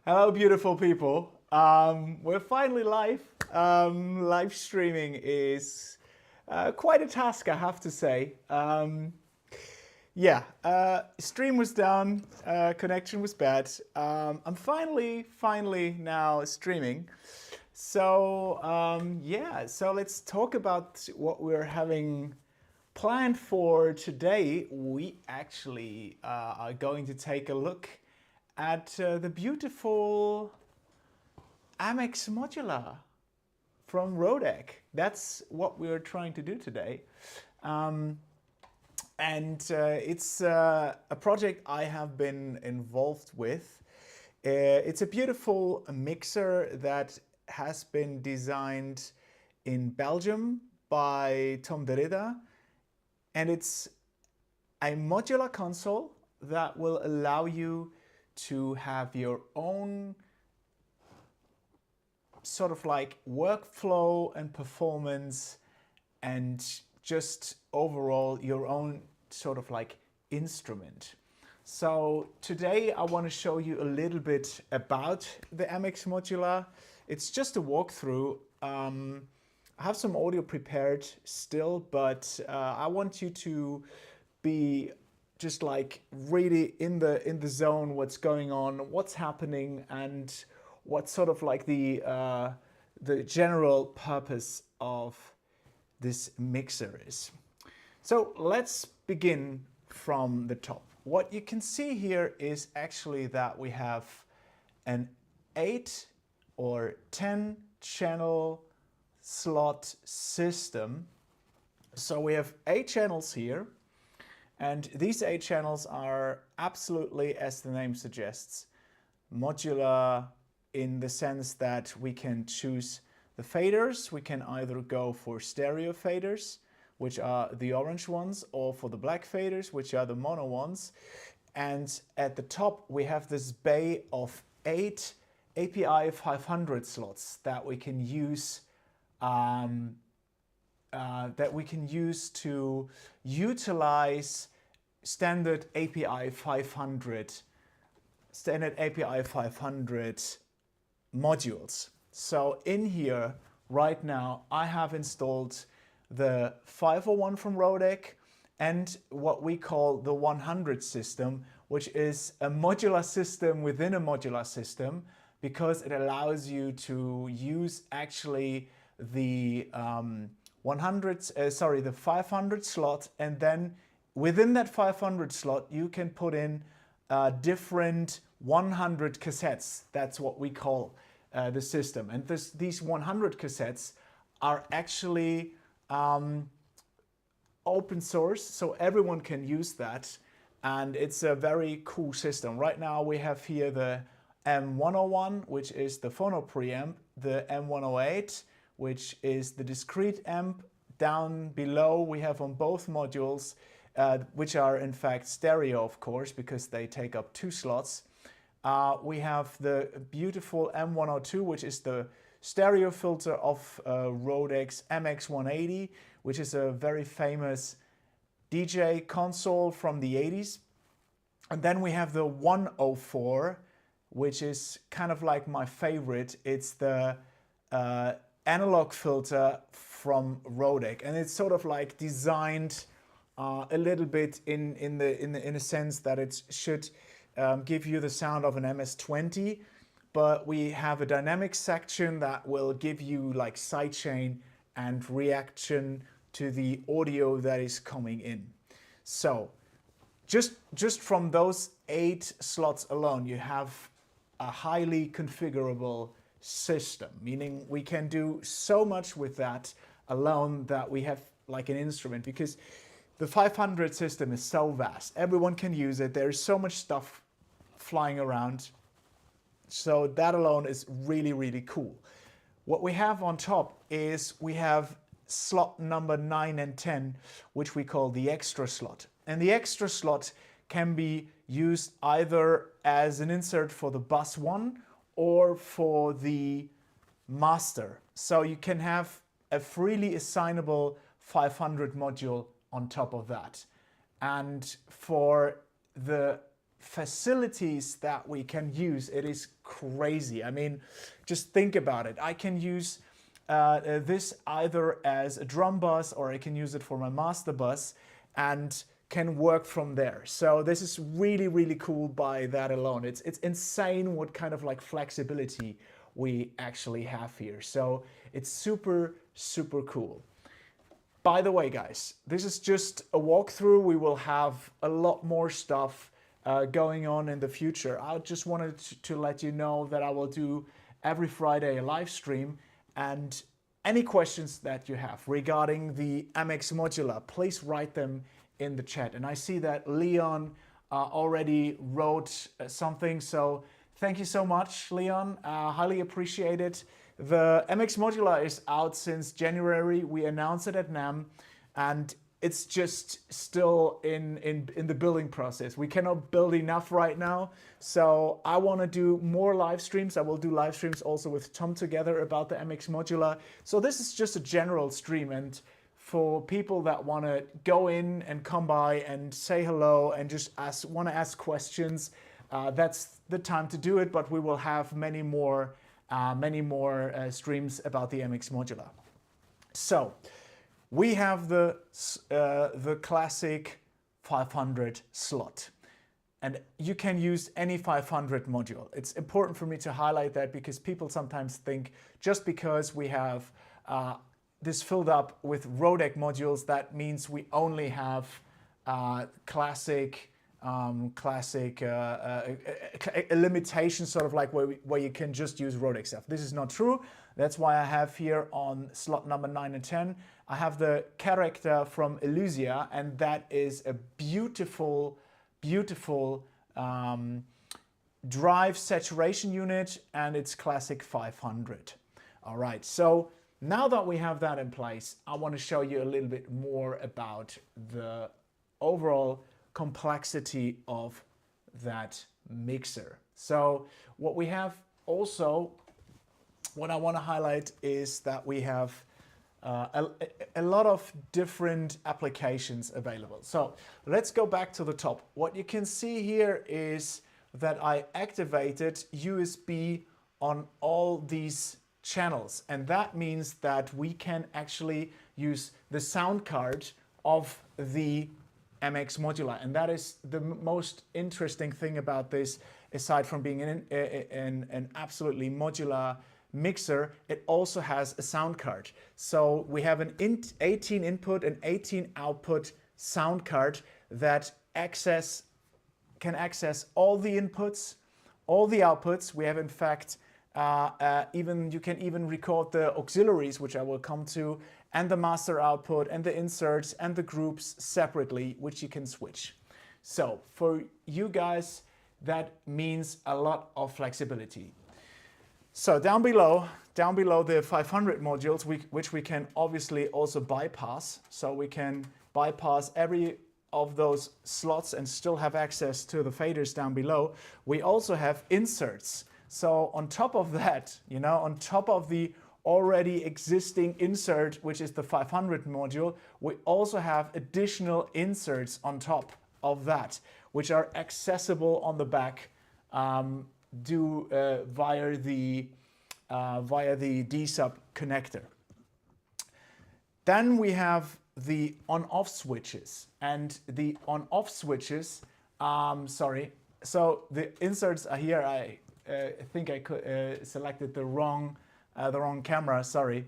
Hello, beautiful people. We're finally live. Live streaming is quite a task, I have to say. Stream was down, connection was bad. I'm finally now streaming. So let's talk about what we're having planned for today. We actually are going to take a look at the beautiful Amex Modular from Rodec. That's what we're trying to do today. It's a project I have been involved with. It's a beautiful mixer that has been designed in Belgium by Tom Derrida, and it's a modular console that will allow you to have your own sort of like workflow and performance, and just overall your own sort of like instrument. So today I want to show you a little bit about the Amex Modular. It's just a walkthrough. I have some audio prepared still, but I want you to be just like really in the zone, what's going on, what's happening, and what sort of like the general purpose of this mixer is. So let's begin from the top. What you can see here is actually that we have an 8 or 10 channel slot system. So we have 8 channels here, and these 8 channels are absolutely, as the name suggests, modular in the sense that we can choose the faders. We can either go for stereo faders, which are the orange ones, or for the black faders, which are the mono ones. And at the top we have this bay of 8 API 500 slots that we can use to utilize standard API 500 modules. So in here right now I have installed the 501 from Rodec and what we call the 100 system, which is a modular system within a modular system, because it allows you to use actually the the 500 slot, and then within that 500 slot you can put in different 100 cassettes. That's what we call the system. And these 100 cassettes are actually open source, so everyone can use that, and it's a very cool system. Right now we have here the M101, which is the phono preamp, the M108, which is the discrete amp. Down below we have on both modules, which are in fact stereo, of course, because they take up 2 slots. We have the beautiful M102, which is the stereo filter of Rodec's MX180, which is a very famous DJ console from the 80s. And then we have the 104, which is kind of like my favorite. It's the analog filter from Rodec, and it's sort of like designed a little bit in a sense that it should give you the sound of an MS-20, but we have a dynamic section that will give you like sidechain and reaction to the audio that is coming in. So just from those 8 slots alone, you have a highly configurable system, meaning we can do so much with that alone that we have like an instrument, because the 500 system is so vast. Everyone can use it. There's so much stuff flying around. So that alone is really, really cool. What we have on top is we have slot number 9 and 10, which we call the extra slot. And the extra slot can be used either as an insert for the bus 1 or for the master. So you can have a freely assignable 500 module on top of that. And for the facilities that we can use, it is crazy. I mean, just think about it. I can use this either as a drum bus, or I can use it for my master bus and can work from there. So this is really, really cool by that alone. It's insane what kind of like flexibility we actually have here. So it's super, super cool. By the way, guys, this is just a walkthrough. We will have a lot more stuff going on in the future. I just wanted to let you know that I will do every Friday a live stream, and any questions that you have regarding the MX Modular, please write them in the chat. And I see that Leon already wrote something, so thank you so much, Leon. Highly appreciate it. The MX Modular is out since January. We announced it at NAMM, and it's just still in the building process. We cannot build enough right now, so I want to do more live streams. I will do live streams also with Tom together about the MX Modular. So this is just a general stream, and for people that want to go in and come by and say hello and just want to ask questions, that's the time to do it. But we will have many more streams about the MX Modular. So we have the classic 500 slot, and you can use any 500 module. It's important for me to highlight that, because people sometimes think just because we have this filled up with Rodec modules, that means we only have classic a limitation, sort of like where you can just use Rodec stuff. This is not true. That's why I have here on slot number 9 and 10, I have the character from Illusia, and that is a beautiful, beautiful drive saturation unit, and it's classic 500. All right, so now that we have that in place, I want to show you a little bit more about the overall complexity of that mixer. So what we have also, what I want to highlight is that we have a lot of different applications available. So let's go back to the top. What you can see here is that I activated USB on all these channels, and that means that we can actually use the sound card of the MX Modular, and that is the most interesting thing about this. Aside from being an absolutely modular mixer, it also has a sound card. So we have an 18 input and 18 output sound card that can access all the inputs, all the outputs. We have, in fact, you can even record the auxiliaries, which I will come to, and the master output and the inserts and the groups separately, which you can switch. So for you guys, that means a lot of flexibility. So down below the 500 modules, which we can obviously also bypass. So we can bypass every of those slots and still have access to the faders down below. We also have inserts. So on top of that, on top of the already existing insert, which is the 500 module, we also have additional inserts on top of that, which are accessible on the back via the D-sub connector. Then we have the on-off switches, and the on-off switches, so the inserts are here. I think I selected the wrong camera, sorry.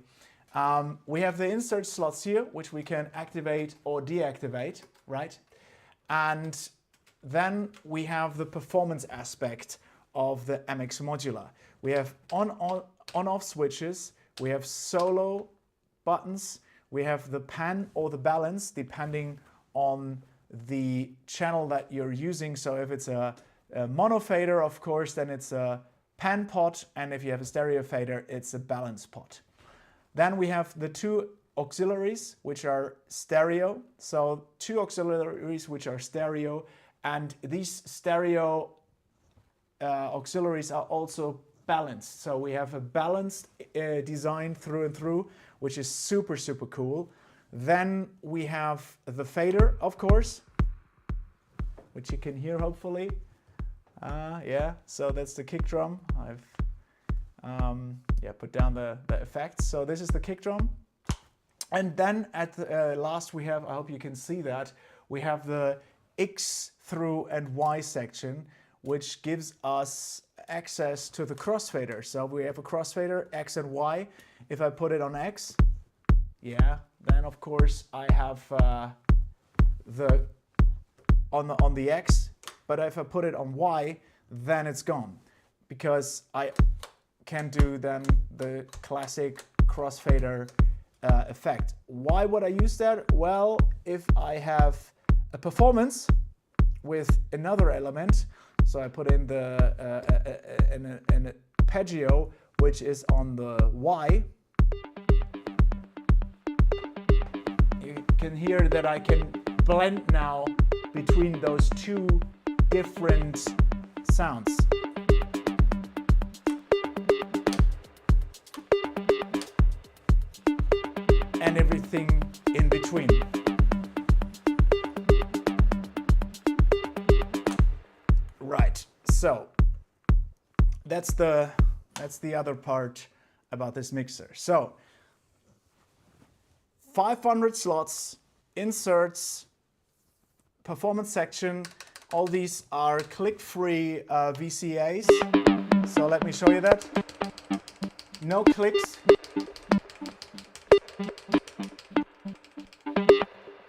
We have the insert slots here, which we can activate or deactivate, right? And then we have the performance aspect of the MX Modular. We have on-off switches, we have solo buttons, we have the pan or the balance, depending on the channel that you're using. So if it's a mono fader, of course, then it's a pan pot, and if you have a stereo fader, it's a balance pot. Then we have the two auxiliaries, which are stereo. So two auxiliaries which are stereo, and these stereo auxiliaries are also balanced. So we have a balanced design through and through, which is super, super cool. Then we have the fader, of course, which you can hear hopefully. Yeah, so that's the kick drum. I've put down the effects. So this is the kick drum. And then at the, last we have, I hope you can see that, we have the X through and Y section, which gives us access to the crossfader. So we have a crossfader, X and Y. If I put it on X, yeah, then of course I have on the X, but if I put it on Y, then it's gone, because I can do then the classic crossfader effect. Why would I use that? Well, if I have a performance with another element, so I put in the an arpeggio, which is on the Y, you can hear that I can blend now between those two different sounds. And everything in between. Right, so that's the other part about this mixer. So 500 slots, inserts, performance section. All these are click-free VCAs. So let me show you that. No clicks.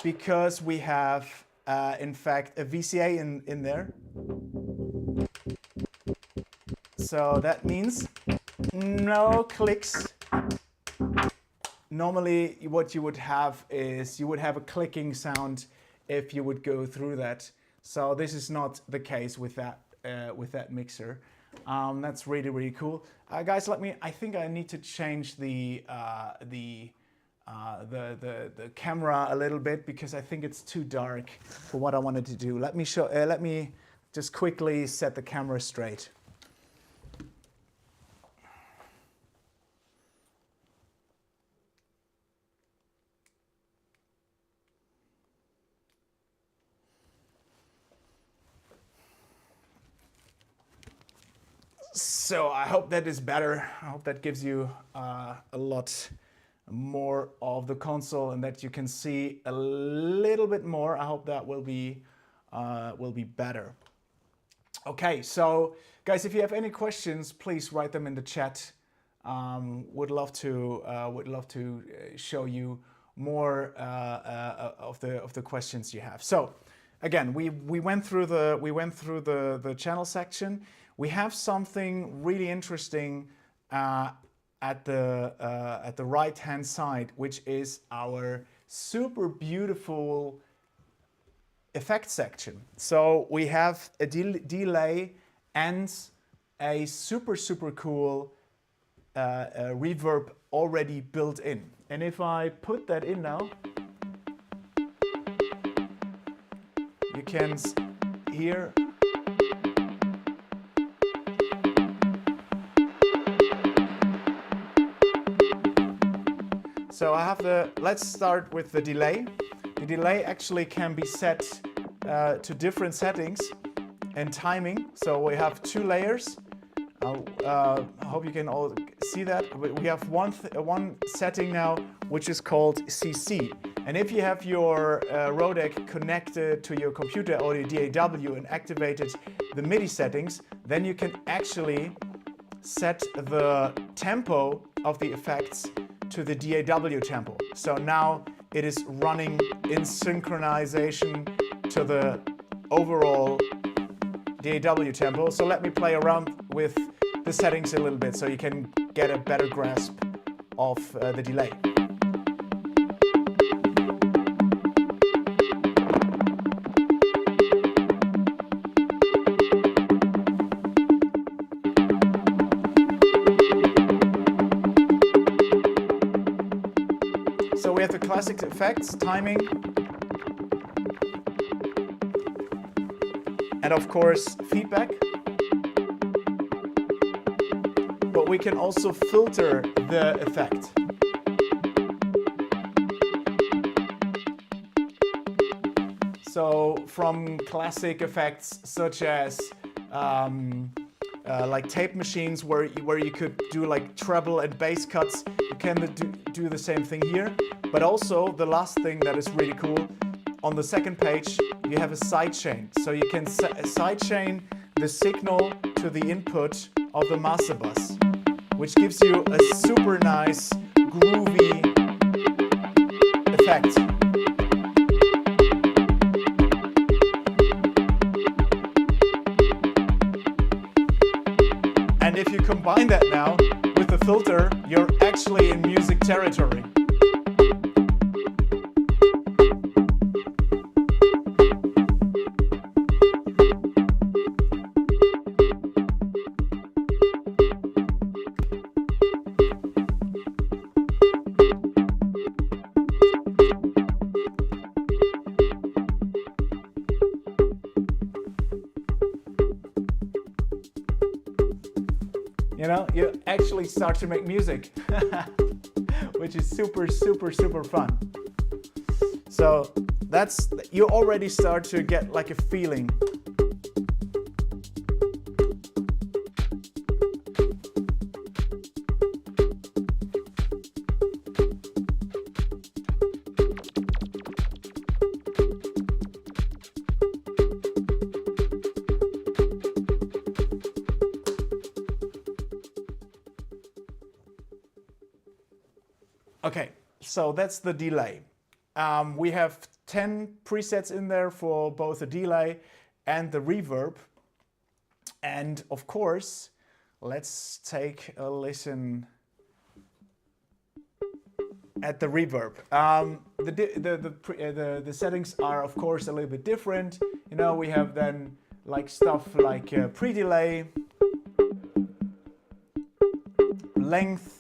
Because we have, in fact, a VCA in there. So that means no clicks. Normally, what you would have is you would have a clicking sound if you would go through that. So this is not the case with that mixer. That's really, really cool. Guys, I think I need to change the camera a little bit, because I think it's too dark for what I wanted to do. Let me just quickly set the camera straight. So I hope that is better. I hope that gives you a lot more of the console and that you can see a little bit more. I hope that will be better. Okay, so guys, if you have any questions, please write them in the chat. Would love to show you more of the questions you have. So again, we went through the channel section. We have something really interesting at the right-hand side, which is our super beautiful effect section. So we have a delay and a super cool reverb already built in. And if I put that in now, you can hear. So I have let's start with the delay. The delay actually can be set to different settings and timing. So we have two layers. I hope you can all see that. We have one setting now, which is called CC. And if you have your Rodec connected to your computer audio DAW and activated the MIDI settings, then you can actually set the tempo of the effects to the DAW tempo. So now it is running in synchronization to the overall DAW tempo. So let me play around with the settings a little bit so you can get a better grasp of the delay. So we have the classic effects, timing, and of course feedback. But we can also filter the effect. So from classic effects such as like tape machines where you could do like treble and bass cuts. You can do the same thing here. But also the last thing that is really cool, on the second page you have a sidechain. So you can sidechain the signal to the input of the master bus, which gives you a super nice groovy effect. And if you combine that now with the filter, you're actually in music territory. You know, you actually start to make music, which is super, super, super fun. So you already start to get like a feeling. Okay, so that's the delay. We have 10 presets in there for both the delay and the reverb. And of course, let's take a listen at the reverb. The settings are of course a little bit different. You know, we have then like stuff like pre-delay, length.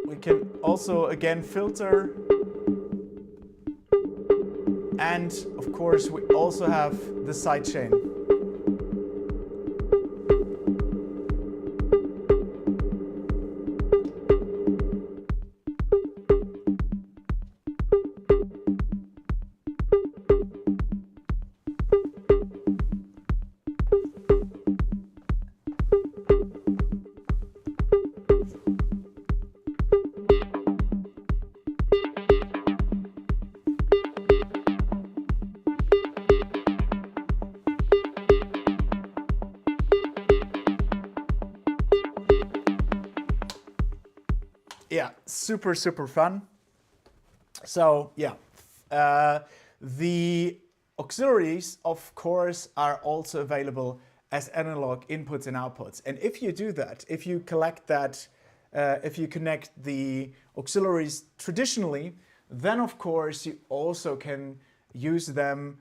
We can also again filter, and of course we also have the sidechain. Yeah, super, super fun. So yeah, the auxiliaries, of course, are also available as analog inputs and outputs. And if you do that, if you collect that, if you connect the auxiliaries traditionally, then of course you also can use them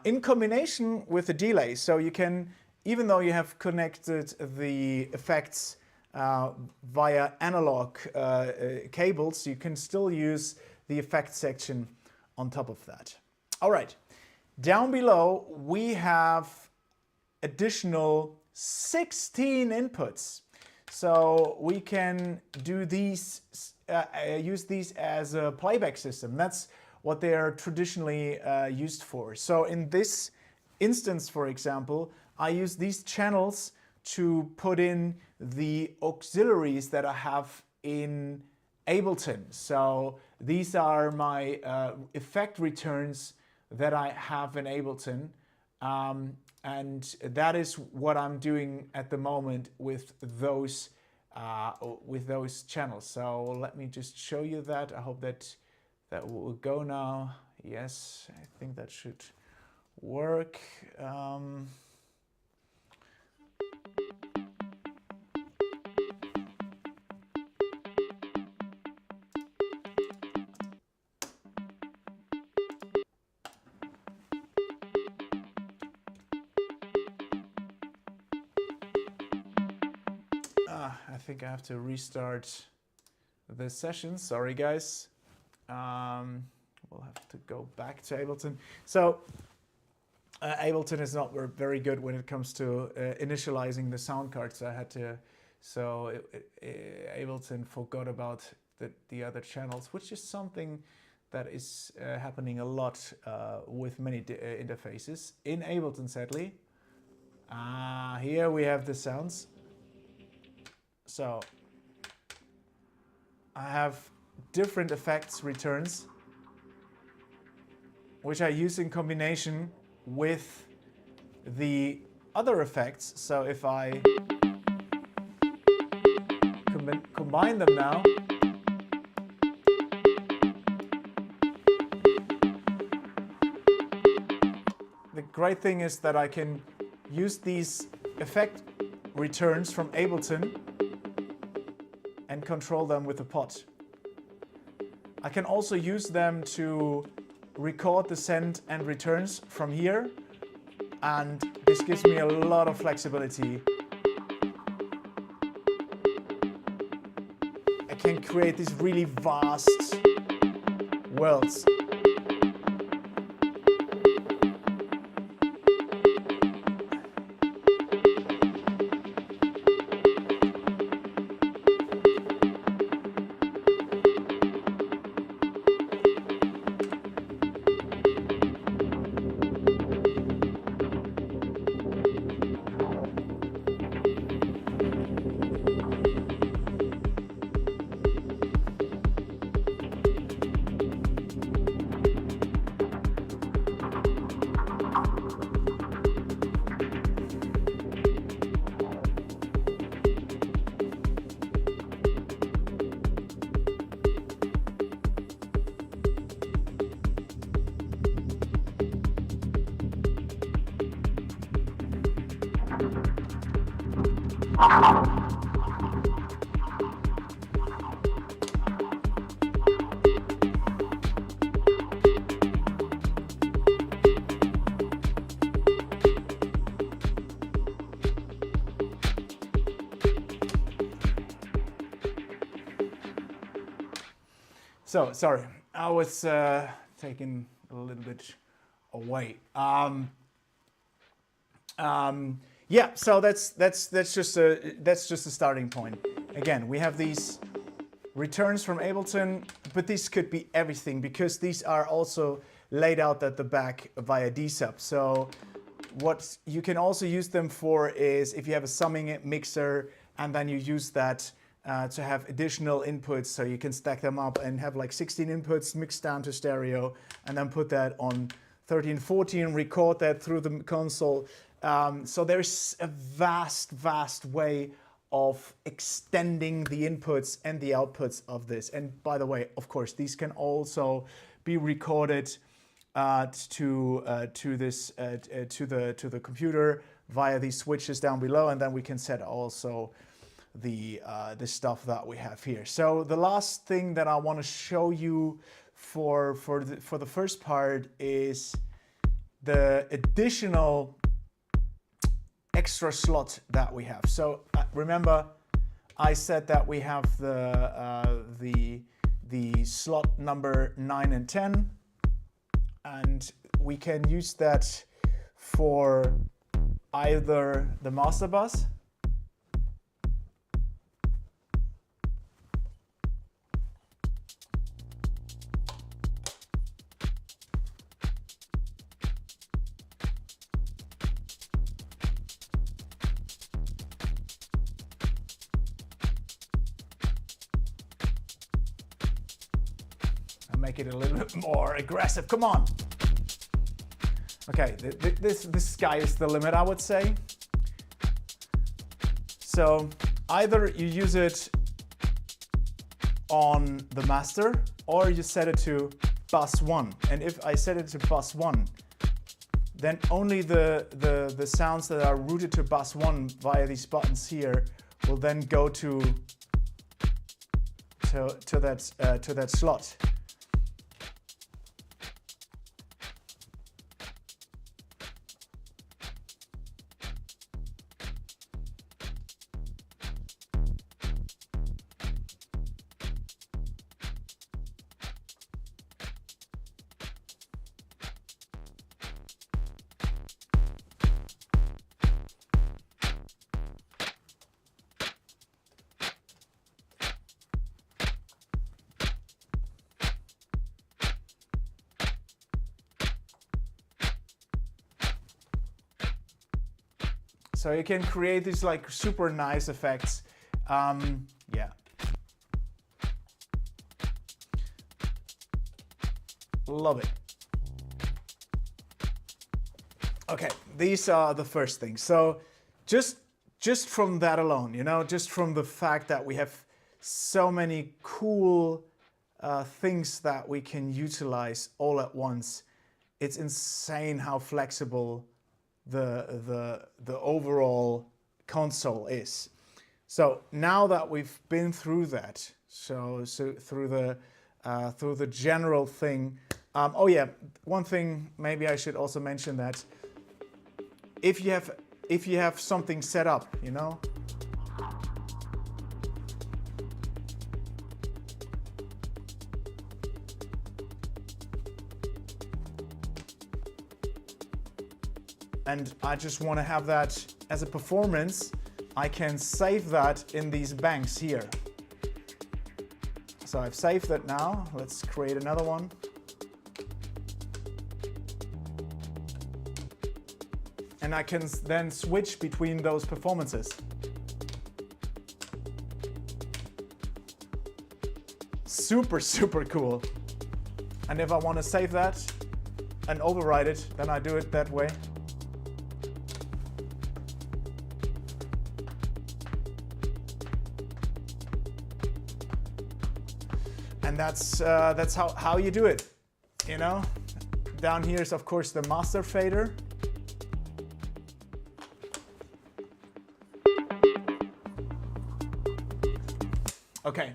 in combination with the delay. So you can, even though you have connected the effects via analog cables, you can still use the effect section on top of that. All right, down below we have additional 16 inputs. So we can do these, use these as a playback system. That's what they are traditionally used for. So in this instance, for example, I use these channels to put in the auxiliaries that I have in Ableton. So these are my effect returns that I have in Ableton. And that is what I'm doing at the moment with those channels. So let me just show you that. I hope that will go now. Yes, I think that should work. I think I have to restart the session. Sorry, guys. We'll have to go back to Ableton. So Ableton is not very good when it comes to initializing the sound cards. I had to, so Ableton forgot about the other channels, which is something that is happening a lot with many interfaces. In Ableton, sadly. Here we have the sounds. So I have different effects returns, which I use in combination with the other effects. So if I combine them now, the great thing is that I can use these effect returns from Ableton and control them with the pot. I can also use them to record the send and returns from here, and this gives me a lot of flexibility. I can create these really vast worlds. So, sorry, I was taken a little bit away. Yeah, so that's just a starting point. Again, we have these returns from Ableton, but this could be everything because these are also laid out at the back via dsub. So what you can also use them for is if you have a summing mixer and then you use that to have additional inputs, so you can stack them up and have like 16 inputs mixed down to stereo and then put that on 13, 14, record that through the console. So there's a vast way of extending the inputs and the outputs of this. And by the way, of course, these can also be recorded to the computer via these switches down below, and then we can set also the stuff that we have here. So the last thing that I want to show you for the first part is the additional extra slot that we have. So remember, I said that we have the slot number 9 and 10, and we can use that for either the master bus and make it a little bit more aggressive. Come on. Okay, this sky is the limit, I would say. So either you use it on the master or you set it to bus 1. And if I set it to bus 1, then only the sounds that are routed to bus 1 via these buttons here will then go to that slot. So you can create these like super nice effects. Yeah. Love it. Okay, these are the first things. So just from that alone, you know, just from the fact that we have so many cool things that we can utilize all at once, it's insane how flexible the overall console is. So now that we've been through that, so through the general thing. Oh yeah, one thing maybe I should also mention that if you have something set up, you know, and I just want to have that as a performance, I can save that in these banks here. So I've saved that now. Let's create another one. And I can then switch between those performances. Super, super cool. And if I want to save that and override it, then I do it that way. And that's how you do it, you know? Down here is of course the master fader. Okay.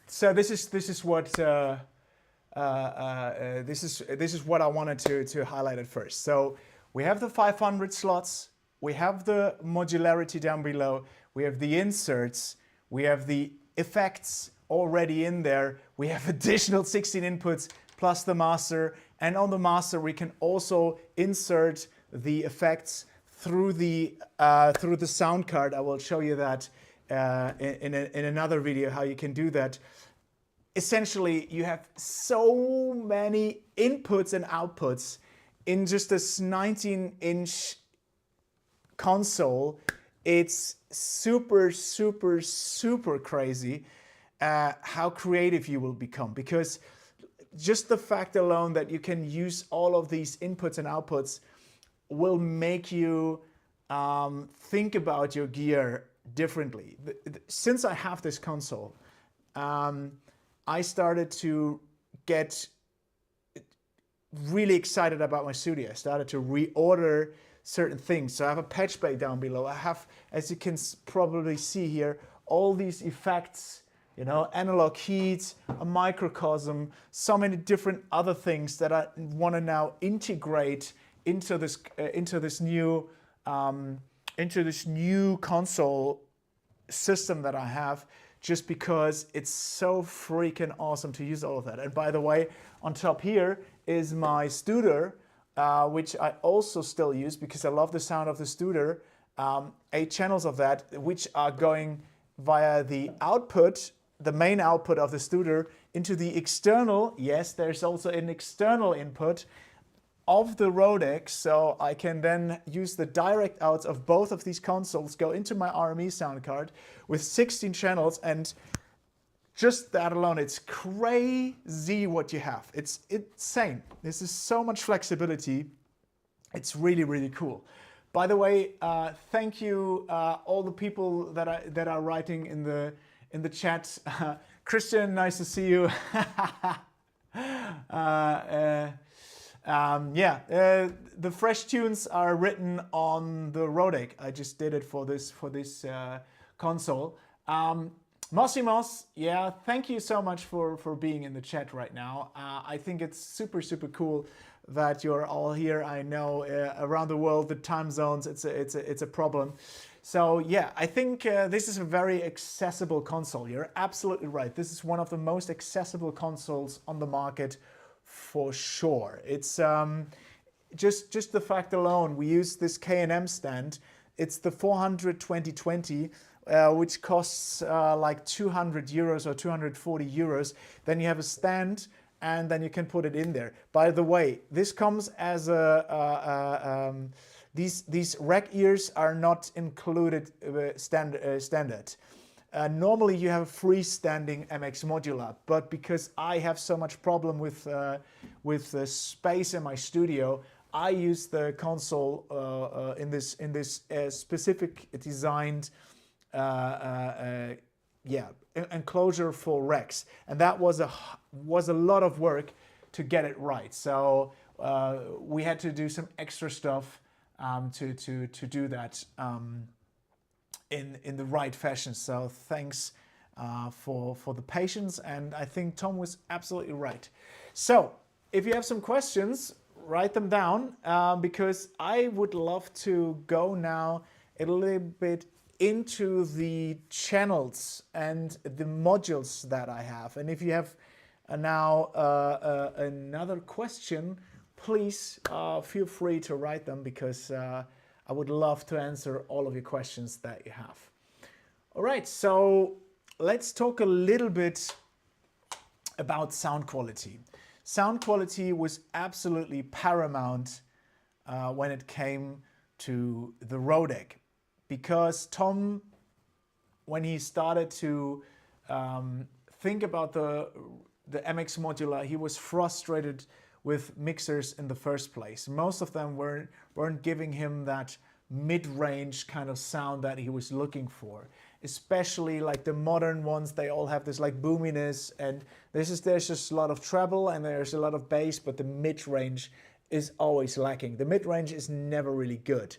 So this is what I wanted to highlight at first. So we have the 500 slots, we have the modularity down below, we have the inserts, we have the effects already in there, we have additional 16 inputs plus the master, and on the master we can also insert the effects through the sound card. I will show you that in another video how you can do that. Essentially, you have so many inputs and outputs in just this 19-inch console. It's super, super, super crazy how creative you will become, because just the fact alone that you can use all of these inputs and outputs will make you think about your gear differently. Since I have this console, I started to get really excited about my studio. I started to reorder certain things. So I have a patch bay down below. I have, as you can probably see here, all these effects, you know, analog heat, a microcosm, so many different other things that I want to now integrate into this new console system that I have, just because it's so freaking awesome to use all of that. And by the way, on top here is my Studer, which I also still use because I love the sound of the Studer. 8 channels of that, which are going via the output, the main output of the Studer, into the external. Yes, there's also an external input of the Rodec, so I can then use the direct outs of both of these consoles, go into my RME sound card with 16 channels, and just that alone, it's crazy what you have. It's insane. This is so much flexibility. It's really, really cool. By the way, thank you all the people that are writing in the chat. Christian, nice to see you. The fresh tunes are written on the Rodec. I just did it for this console. Mossimos, yeah, thank you so much for being in the chat right now. I think it's super, super cool that you're all here. I know around the world, the time zones, it's a problem. So yeah, I think this is a very accessible console. You're absolutely right. This is one of the most accessible consoles on the market for sure. It's just the fact alone, we use this K&M stand. It's the 400 2020, which costs like 200 euros or 240 euros. Then you have a stand and then you can put it in there. By the way, this comes as these rack ears are not included standard. Normally you have a freestanding MX Modular, but because I have so much problem with the space in my studio, I use the console in this specific designed enclosure for racks, and that was a lot of work to get it right. So we had to do some extra stuff to do that in the right fashion. So thanks for the patience, and I think Tom was absolutely right. So if you have some questions, write them down, because I would love to go now a little bit into the channels and the modules that I have. And if you have now another question, please feel free to write them, because I would love to answer all of your questions that you have. All right, so let's talk a little bit about sound quality. Sound quality was absolutely paramount when it came to the Rodec, because Tom, when he started to think about the MX Modular, he was frustrated with mixers in the first place. Most of them weren't giving him that mid-range kind of sound that he was looking for. Especially like the modern ones, they all have this like boominess, and there's just a lot of treble and there's a lot of bass, but the mid-range is always lacking. The mid-range is never really good.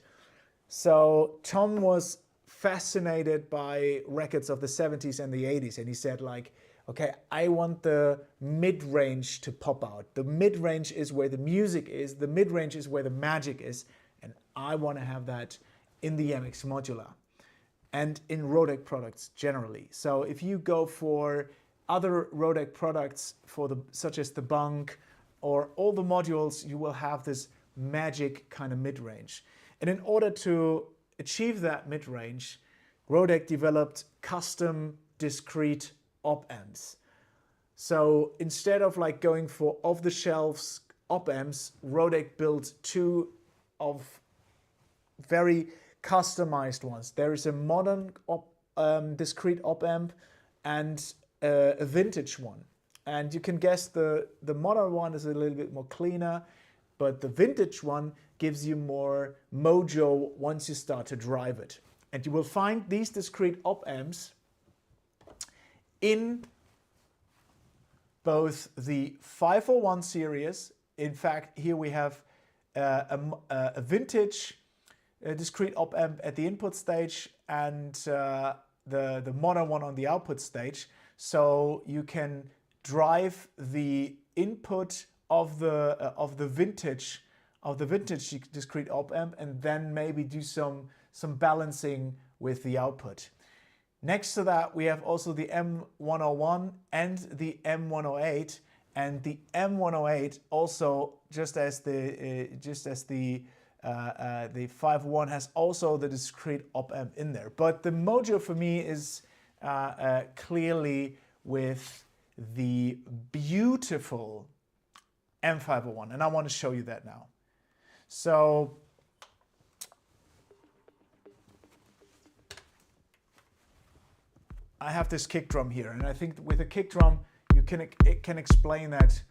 So Tom was fascinated by records of the 70s and the 80s, and he said like, okay, I want the mid-range to pop out. The mid-range is where the music is, the mid-range is where the magic is, and I want to have that in the MX Modular and in Rodec products generally. So if you go for other Rodec products, such as the bunk or all the modules, you will have this magic kind of mid-range. And in order to achieve that mid-range, Rodec developed custom discrete op amps. So instead of like going for off-the-shelf op amps, Rodec built two of very customized ones. There is a modern discrete op amp and a vintage one. And you can guess the modern one is a little bit more cleaner, but the vintage one gives you more mojo once you start to drive it. And you will find these discrete op amps in both the 501 series. In fact, here we have a vintage discrete op amp at the input stage and the modern one on the output stage. So you can drive the input of the vintage discrete op amp and then maybe do some balancing with the output. Next to that, we have also the M101 and the M108, and the M108 also, just as the 501 has also the discrete op amp in there. But the mojo for me is clearly with the beautiful M501, and I want to show you that now. So I have this kick drum here, and I think with a kick drum it can explain that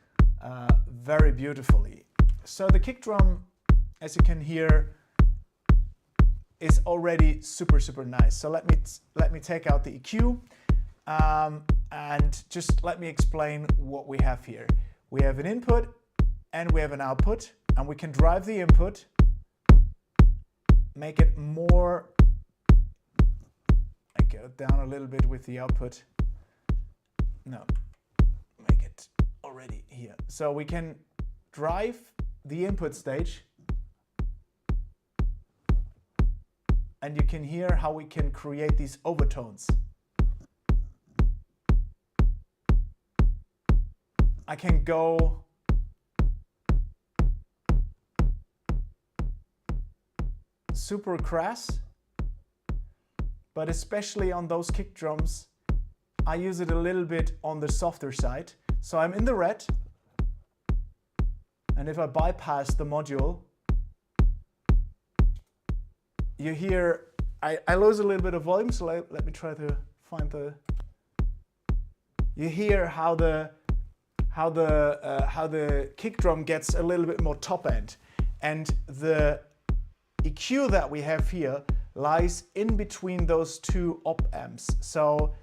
very beautifully. So the kick drum, as you can hear, is already super nice. So let me take out the EQ and just let me explain what we have here. We have an input and we have an output, and we can drive the input, make it more. I go down a little bit with the output. No, make it already here. So we can drive the input stage, and you can hear how we can create these overtones. I can go super crass, but especially on those kick drums, I use it a little bit on the softer side. So I'm in the red, And if I bypass the module, you hear, I lose a little bit of volume, so let me try to find the, you hear how the kick drum gets a little bit more top end. And the EQ that we have here lies in between those two op amps. So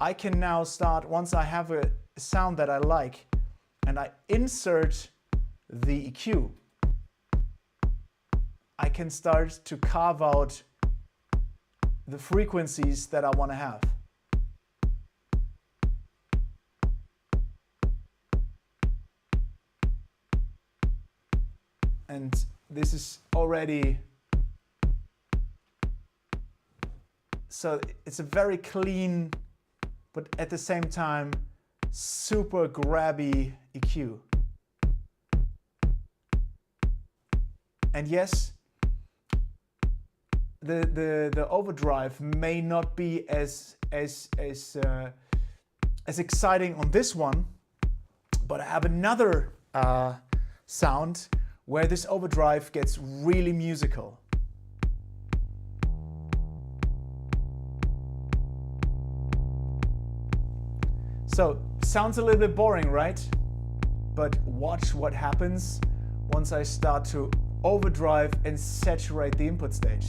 I can now start, once I have a sound that I like, and I insert the EQ, I can start to carve out the frequencies that I want to have. And this is already, so it's a very clean, but at the same time, super grabby EQ. And yes, the overdrive may not be as exciting on this one, but I have another sound where this overdrive gets really musical. So, sounds a little bit boring, right? But watch what happens once I start to overdrive and saturate the input stage.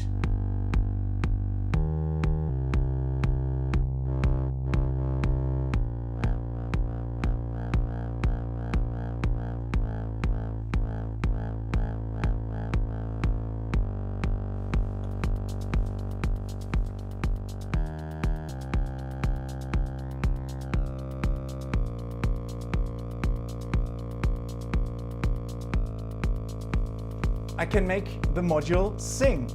I can make the module sing.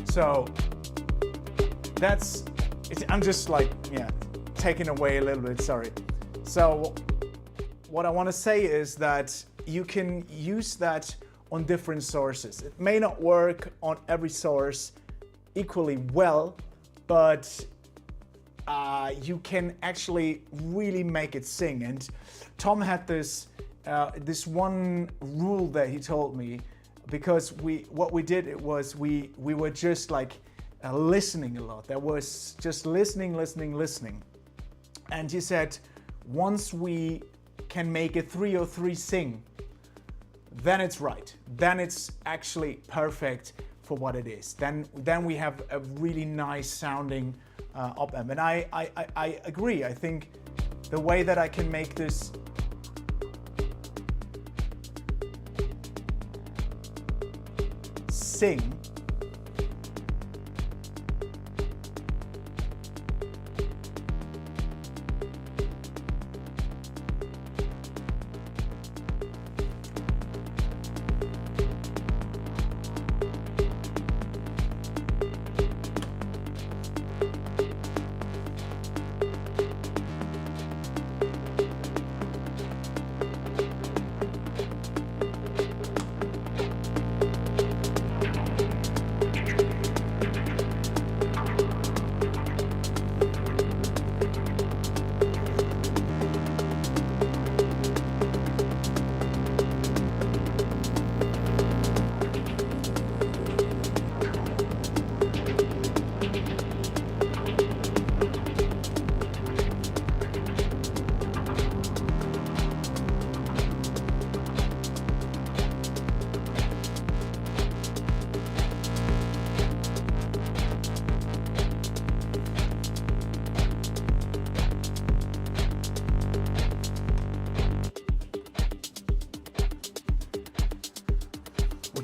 So that's, I'm just like, yeah, taken away a little bit, sorry. So what I want to say is that you can use that on different sources. It may not work on every source equally well, but you can actually really make it sing. And Tom had this this one rule that he told me, because what we did was we were just like listening a lot. There was just listening. And he said, once we can make a 303 sing, then it's right. Then it's actually perfect for what it is. Then we have a really nice sounding op amp. And I agree. I think the way that I can make this sing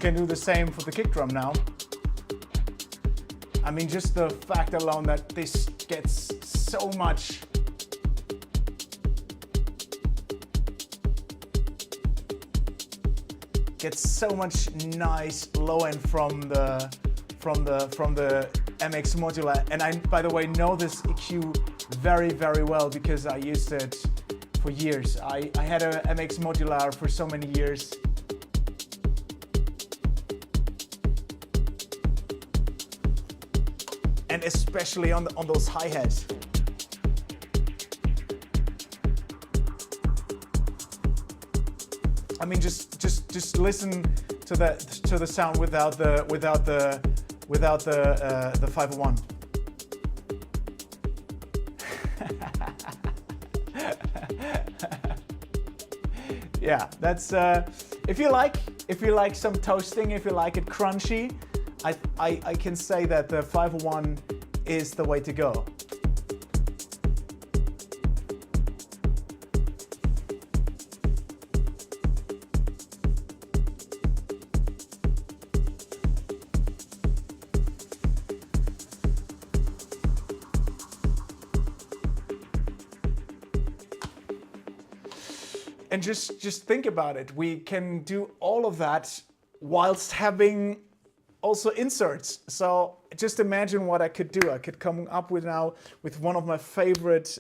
can do the same for the kick drum now. I mean, just the fact alone that this gets so much nice low end from the MX Modular. And I, by the way, know this EQ very, very well because I used it for years. I had a MX Modular for so many years. And especially on those hi-hats. I mean, just listen to the sound without the 501. Yeah, that's if you like some toasting, if you like it crunchy, I can say that the 501 is the way to go. And just think about it. We can do all of that whilst having also inserts. So just imagine what I could do. I could come up with one of my favorite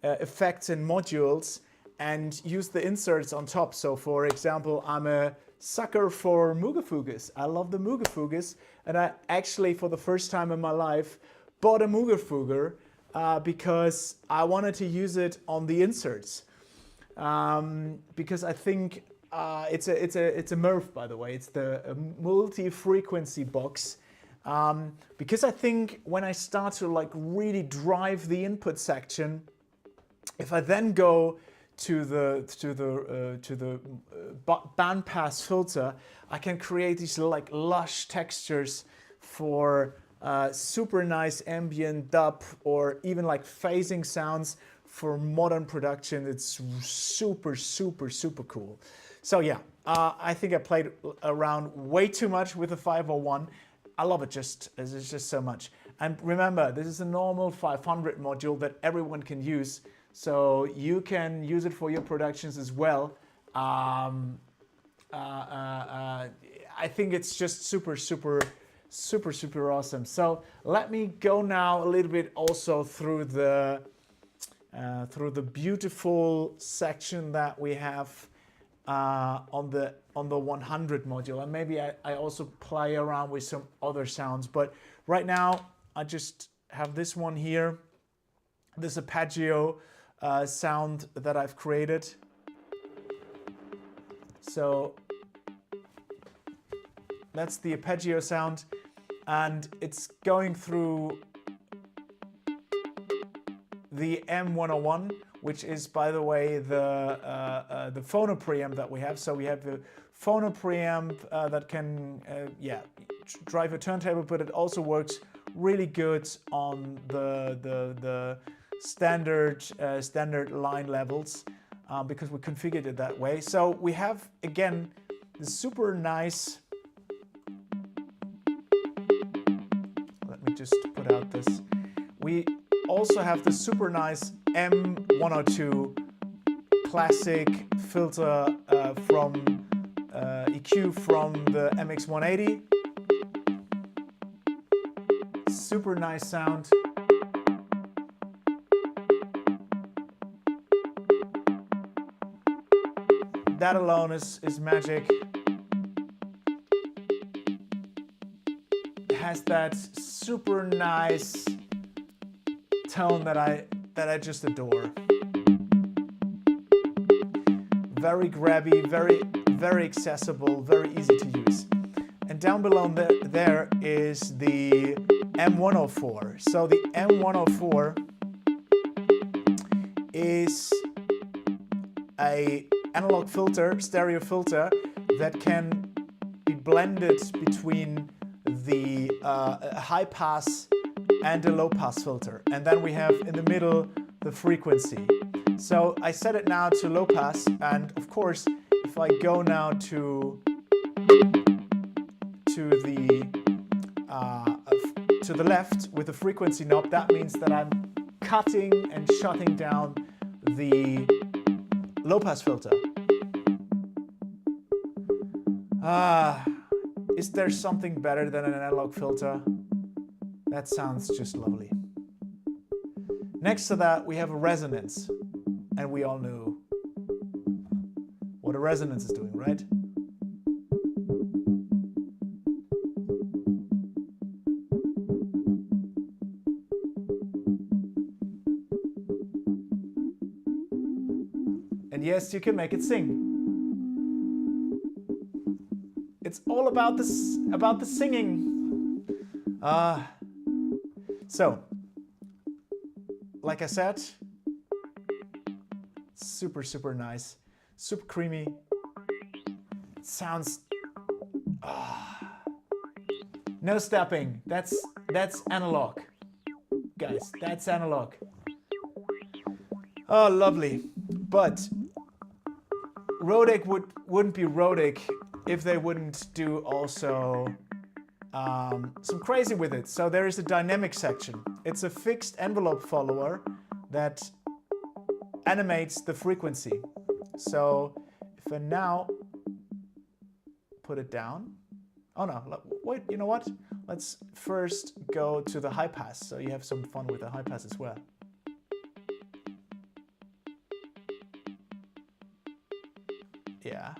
effects and modules and use the inserts on top. So for example, I'm a sucker for Moogerfuges. I love the Moogerfuges, and I actually, for the first time in my life, bought a Moogerfuger because I wanted to use it on the inserts. Because I think it's a MIRF, by the way. It's the multi-frequency box. Because I think when I start to like really drive the input section, if I then go to the bandpass filter, I can create these like lush textures for super nice ambient dub or even like phasing sounds for modern production. It's super, super, super cool. So yeah, I think I played around way too much with the 501. I love it, it's just so much. And remember, this is a normal 500 module that everyone can use. So you can use it for your productions as well. I think it's just super, super, super, super awesome. So let me go now a little bit also through the beautiful section that we have on the 100 module, and maybe I also play around with some other sounds. But right now I just have this one here, this arpeggio sound that I've created. So that's the arpeggio sound, and it's going through the M101, which is, by the way, the phono preamp that we have. So we have the phono preamp that can drive a turntable, but it also works really good on the standard line levels because we configured it that way. So we have again the super nice. Let me just put out this. We also have the super nice M102 classic filter from EQ from the MX180. Super nice sound. That alone is magic. It has that super nice tone that I just adore. Very grabby, very accessible, very easy to use. And down below there is the M104. So the M104 is a analog filter, stereo filter, that can be blended between the high pass and a low pass filter. And then we have in the middle the frequency. So I set it now to low pass, and of course if I go now to the left with the frequency knob, that means that I'm cutting and shutting down the low pass filter. Is there something better than an analog filter? That sounds just lovely. Next to that we have a resonance, and we all know what a resonance is doing, right? And yes, you can make it sing. It's all about the singing. So, like I said, super nice, super creamy. It sounds. No stepping. That's analog, guys. That's analog. Oh, lovely. But Rodec wouldn't be Rodec if they wouldn't do also some crazy with it. So there is a dynamic section. It's a fixed envelope follower that animates the frequency. So if I now put it down, oh no, wait, you know what? Let's first go to the high pass, so you have some fun with the high pass as well. Yeah.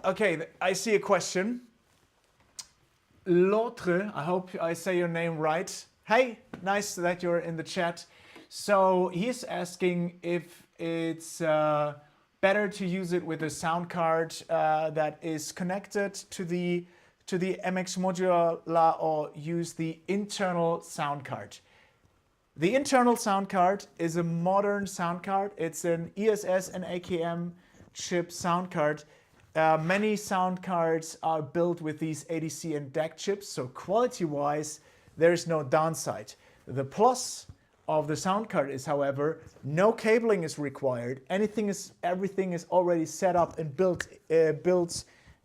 Okay, I see a question. L'autre, I hope I say your name right. Hey, nice that you're in the chat. So he's asking if it's better to use it with a sound card that is connected to the MX Modular, or use the internal sound card. The internal sound card is a modern sound card. It's an ESS and AKM chip sound card. Many sound cards are built with these ADC and DAC chips, so quality-wise, there is no downside. The plus of the sound card is, however, no cabling is required. Everything is already set up and built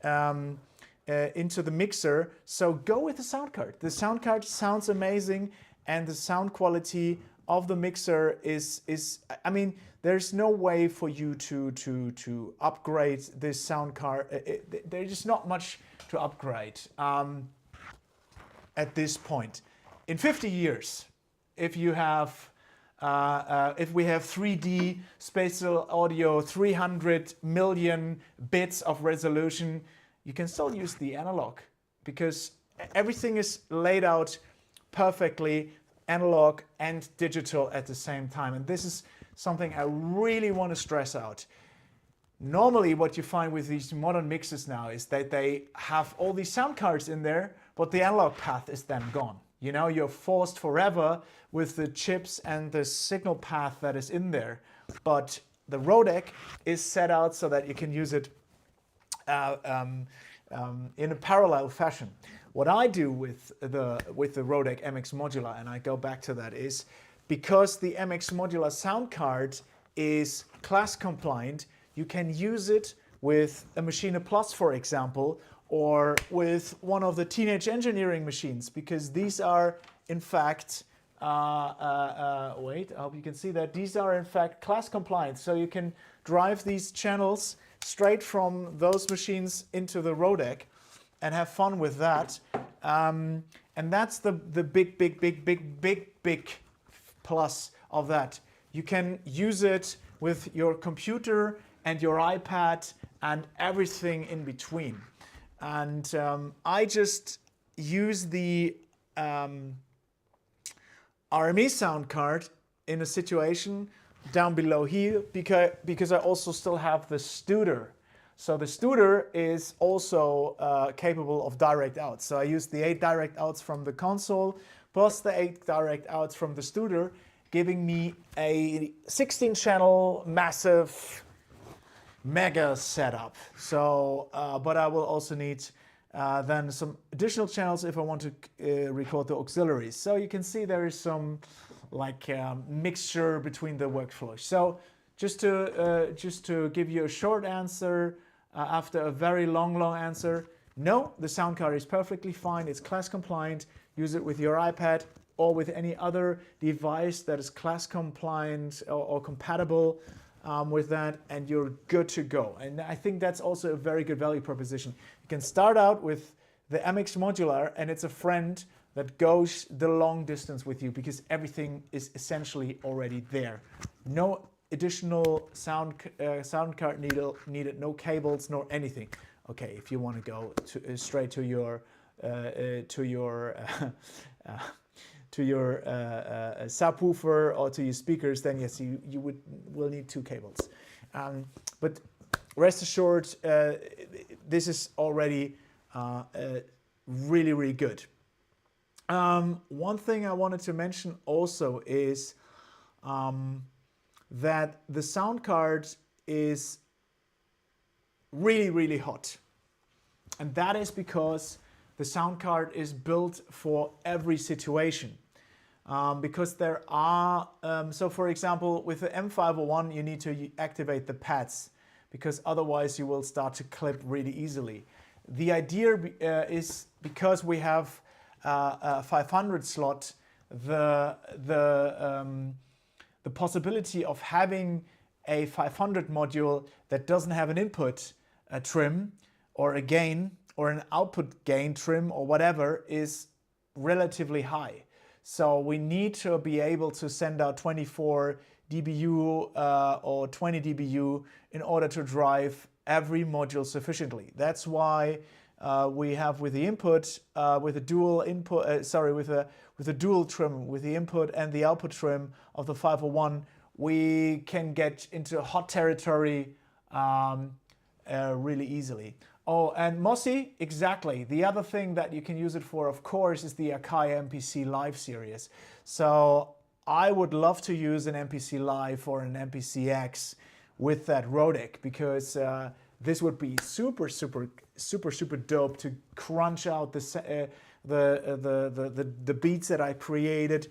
into the mixer. So go with the sound card. The sound card sounds amazing, and the sound quality of the mixer is I mean, there's no way for you to upgrade this sound card. There's just not much to upgrade at this point. In 50 years, if we have 3D spatial audio, 300 million bits of resolution, you can still use the analog, because everything is laid out perfectly, analog and digital at the same time. And this is something I really want to stress out. Normally what you find with these modern mixers now is that they have all these sound cards in there, but the analog path is then gone. You know, you're forced forever with the chips and the signal path that is in there. But the Rodec is set out so that you can use it in a parallel fashion. What I do with the Rodec MX Modular, and I go back to that, is because the MX Modular sound card is class compliant, you can use it with a Machine Plus, for example, or with one of the Teenage Engineering machines, because these are in fact, wait, I hope you can see that, these are in fact class compliant, so you can drive these channels straight from those machines into the Rodec and have fun with that. And that's the big plus of that. You can use it with your computer and your iPad and everything in between. And I just use the RME sound card in a situation down below here because I also still have the Studer. So the Studer is also capable of direct outs. So I use the 8 direct outs from the console plus the 8 direct outs from the Studer, giving me a 16-channel massive mega setup. So, but I will also need then some additional channels if I want to record the auxiliaries. So you can see there is some like mixture between the workflows. So just to give you a short answer after a very long answer, no, the sound card is perfectly fine. It's class compliant. Use it with your iPad or with any other device that is class compliant or compatible with that, and you're good to go. And I think that's also a very good value proposition. You can start out with the MX Modular, and it's a friend that goes the long distance with you because everything is essentially already there. No additional sound card needed, no cables, nor anything. Okay, if you want to go straight to your subwoofer or to your speakers, then yes, you will need 2 cables. But rest assured, this is already really good. One thing I wanted to mention also is that the sound card is really hot. And that is because the sound card is built for every situation. Because there are, so for example, with the M501, you need to activate the pads because otherwise you will start to clip really easily. The idea is because we have a 500 slot, the possibility of having a 500 module that doesn't have an input trim or a gain or an output gain trim or whatever is relatively high. So we need to be able to send out 24 dBu or 20 dBu in order to drive every module sufficiently. That's why we have with the input, with a dual input, with a dual trim, with the input and the output trim of the 501, we can get into hot territory really easily. Oh, and Mossy, exactly. The other thing that you can use it for, of course, is the Akai MPC Live series. So I would love to use an MPC Live or an MPC X with that Rodec because this would be super dope to crunch out the beats that I created,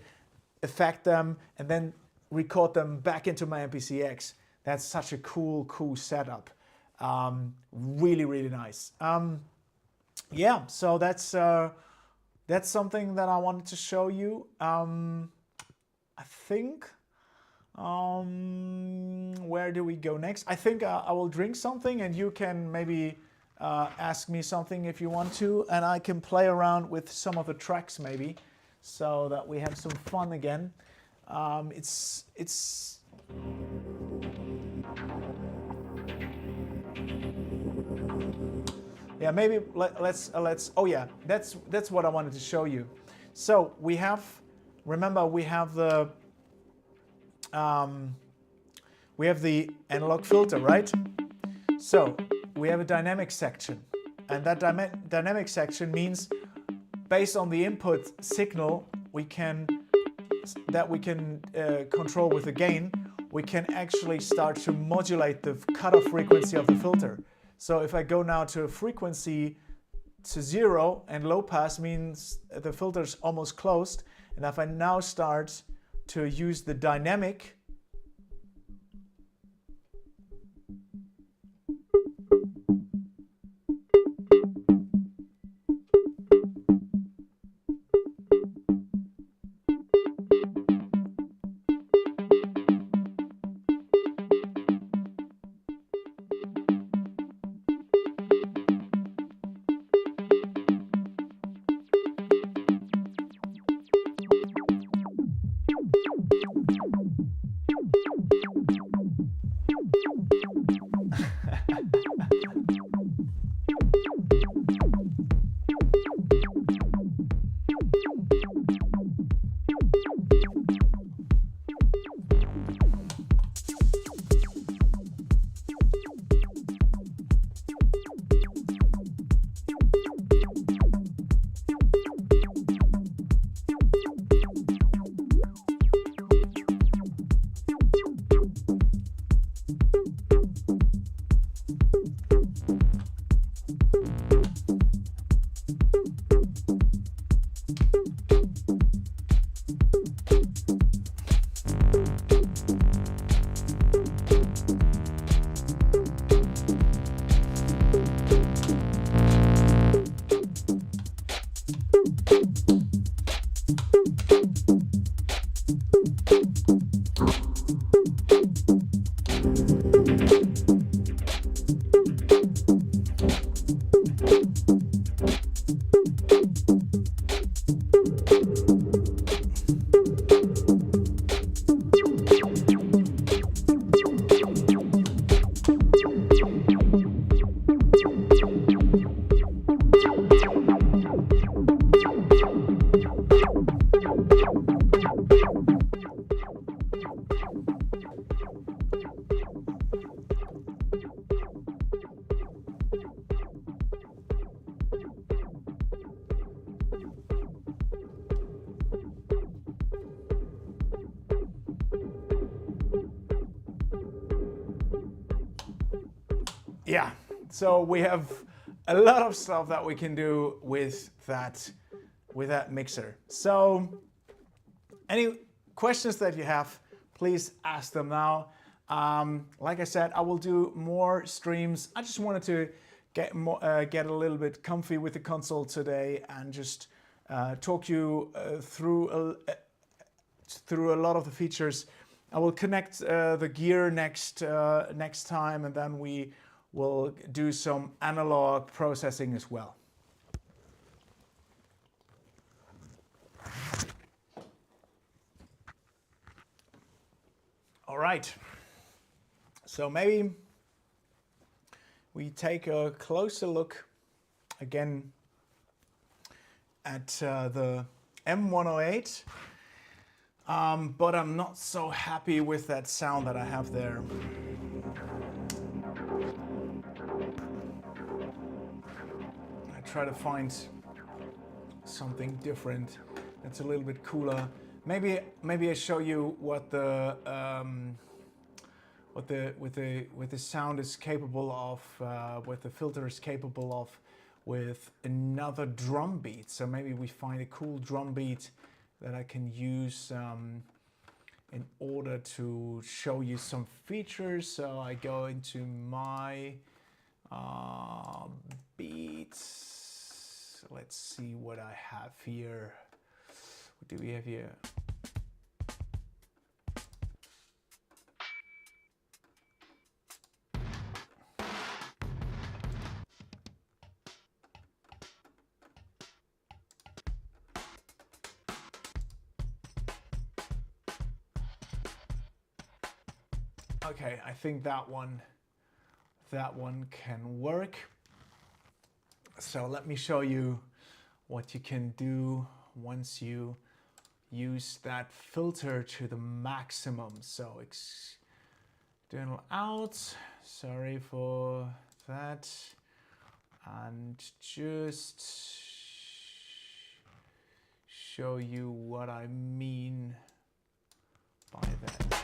affect them, and then record them back into my MPC X. That's such a cool setup. Really nice. Yeah, so that's something that I wanted to show you. I think, where do we go next? I think I will drink something and you can maybe ask me something if you want to, and I can play around with some of the tracks maybe, so that we have some fun again. Yeah, maybe let's. Oh yeah, that's what I wanted to show you. So we have, remember, we have the analog filter, right? So we have a dynamic section, and that dynamic section means based on the input signal we can control with the gain, we can actually start to modulate the cutoff frequency of the filter. So if I go now to a frequency to 0, and low pass means the filter's almost closed, and if I now start to use the dynamic, yeah, so we have a lot of stuff that we can do with that mixer. So any questions that you have, please ask them now. Like I said, I will do more streams. I just wanted to get a little bit comfy with the console today and just talk you through a lot of the features. I will connect the gear next time, and then we will do some analog processing as well. All right, so maybe we take a closer look again at the M108, but I'm not so happy with that sound that I have there. I try to find something different that's a little bit cooler. Maybe I show you what the sound is capable of, what the filter is capable of with another drum beat. So maybe we find a cool drum beat that I can use in order to show you some features. So I go into my beats. Let's see what I have here. What do we have here? Okay, I think that one can work. So let me show you what you can do once you use that filter to the maximum. So external out. Sorry for that. And just show you what I mean by that.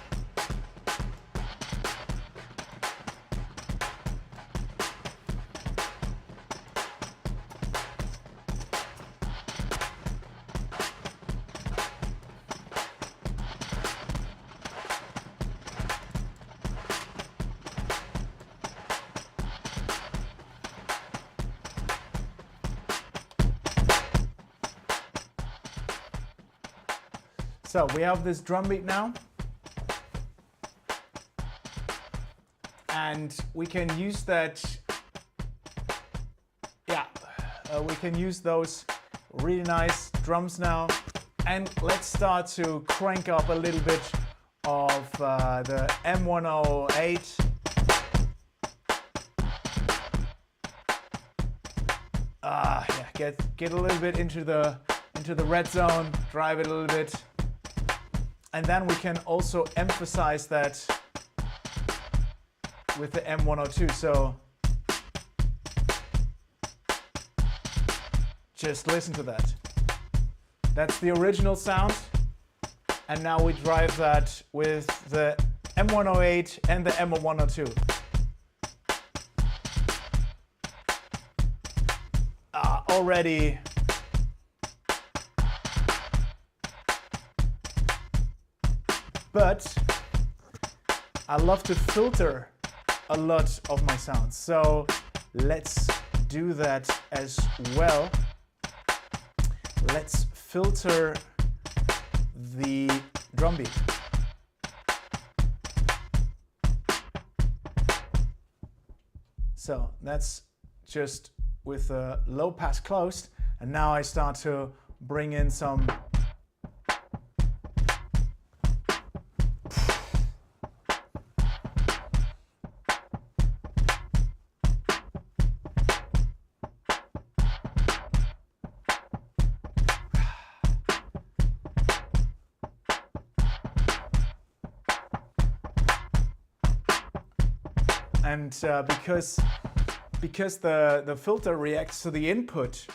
So we have this drum beat now, and we can use that, we can use those really nice drums now, and let's start to crank up a little bit of the M108. Get a little bit into the red zone, drive it a little bit. And then we can also emphasize that with the M102. So just listen to that. That's the original sound. And now we drive that with the M108 and the M102. Already but I love to filter a lot of my sounds. So let's do that as well. Let's filter the drum beat. So that's just with the low pass closed. And now I start to bring in some and because the filter reacts to the input,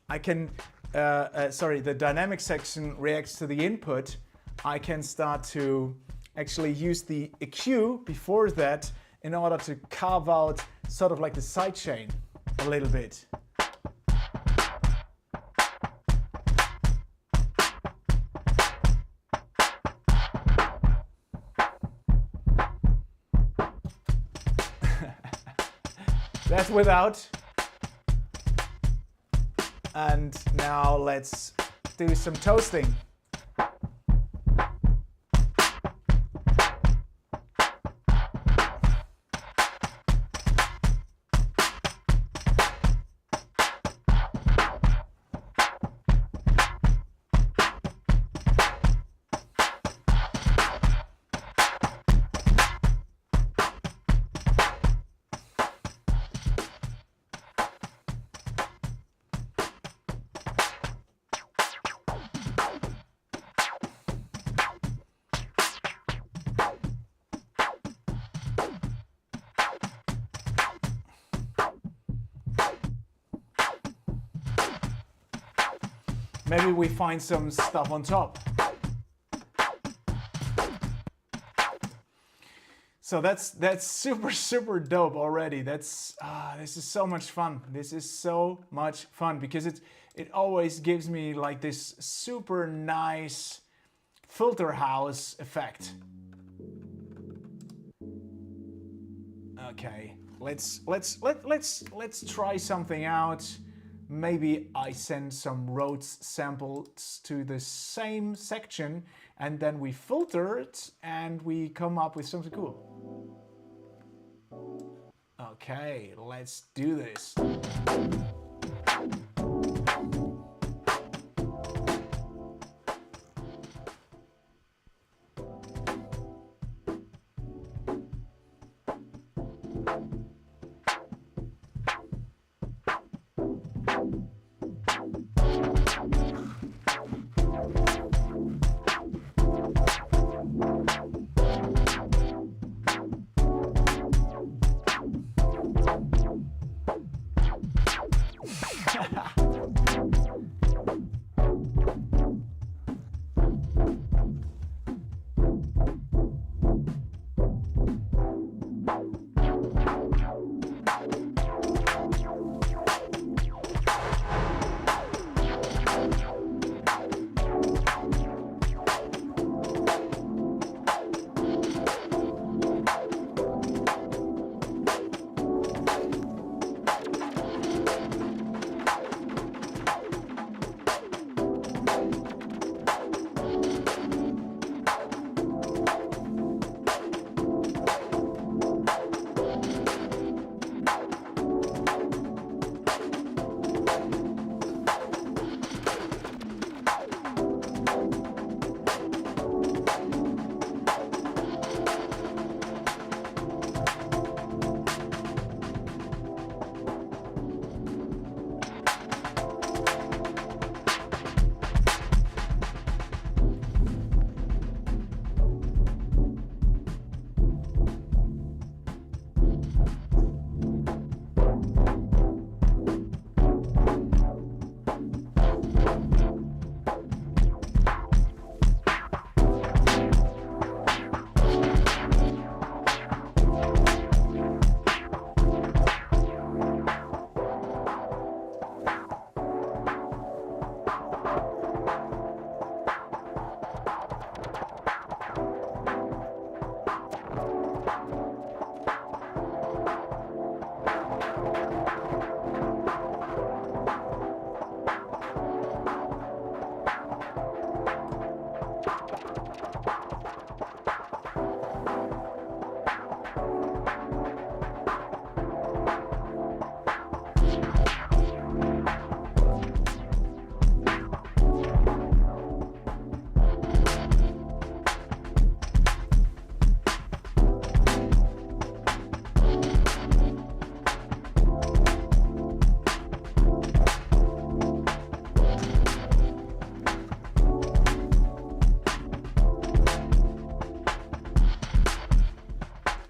I can the dynamic section reacts to the input. I can start to actually use the EQ before that in order to carve out sort of like the sidechain a little bit. That's without. And now let's do some toasting. Maybe we find some stuff on top. So that's super dope already. This is so much fun. This is so much fun because it always gives me like this super nice filter house effect. Okay, let's try something out. Maybe I send some Rhodes samples to the same section and then we filter it and we come up with something cool. Okay, let's do this.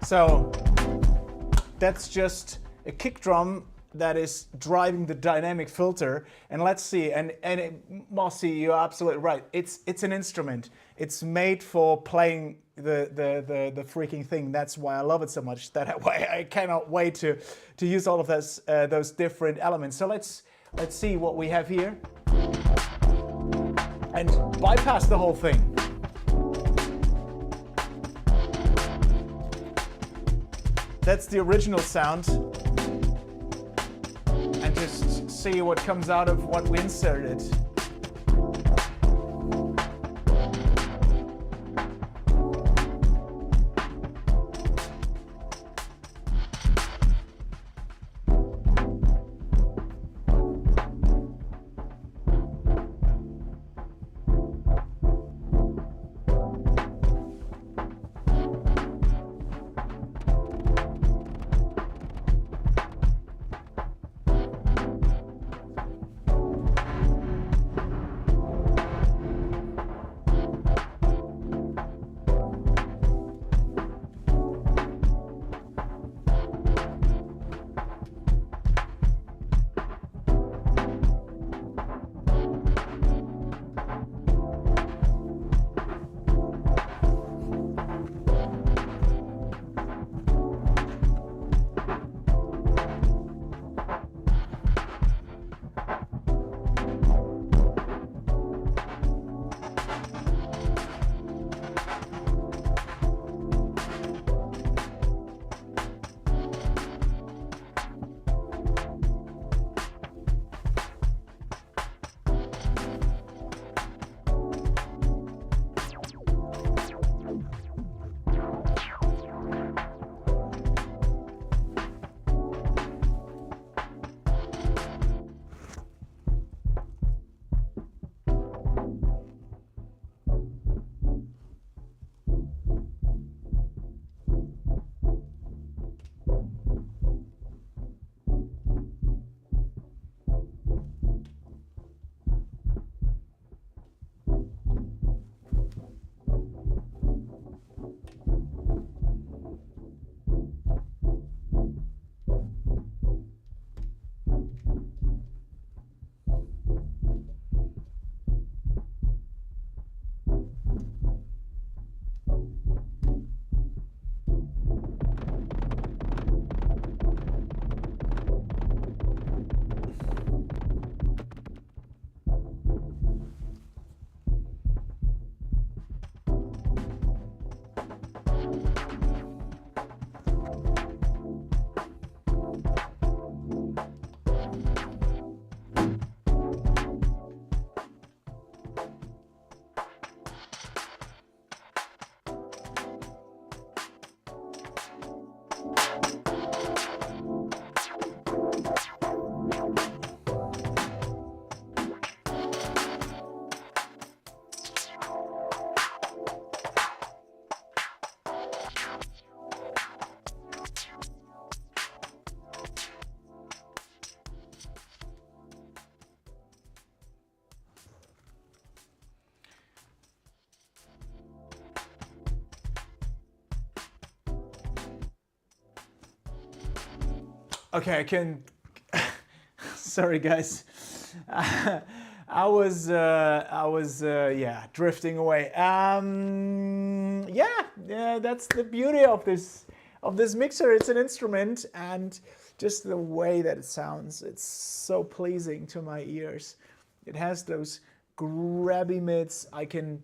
So that's just a kick drum that is driving the dynamic filter. And let's see, Mossy, you're absolutely right. It's an instrument. It's made for playing the freaking thing. That's why I love it so much. That why I cannot wait to use all of those different elements. So let's see what we have here and bypass the whole thing. That's the original sound. And just see what comes out of what we inserted. Okay, I can. Sorry, guys. I was drifting away. Yeah, that's the beauty of this mixer. It's an instrument, and just the way that it sounds, it's so pleasing to my ears. It has those grabby mids. I can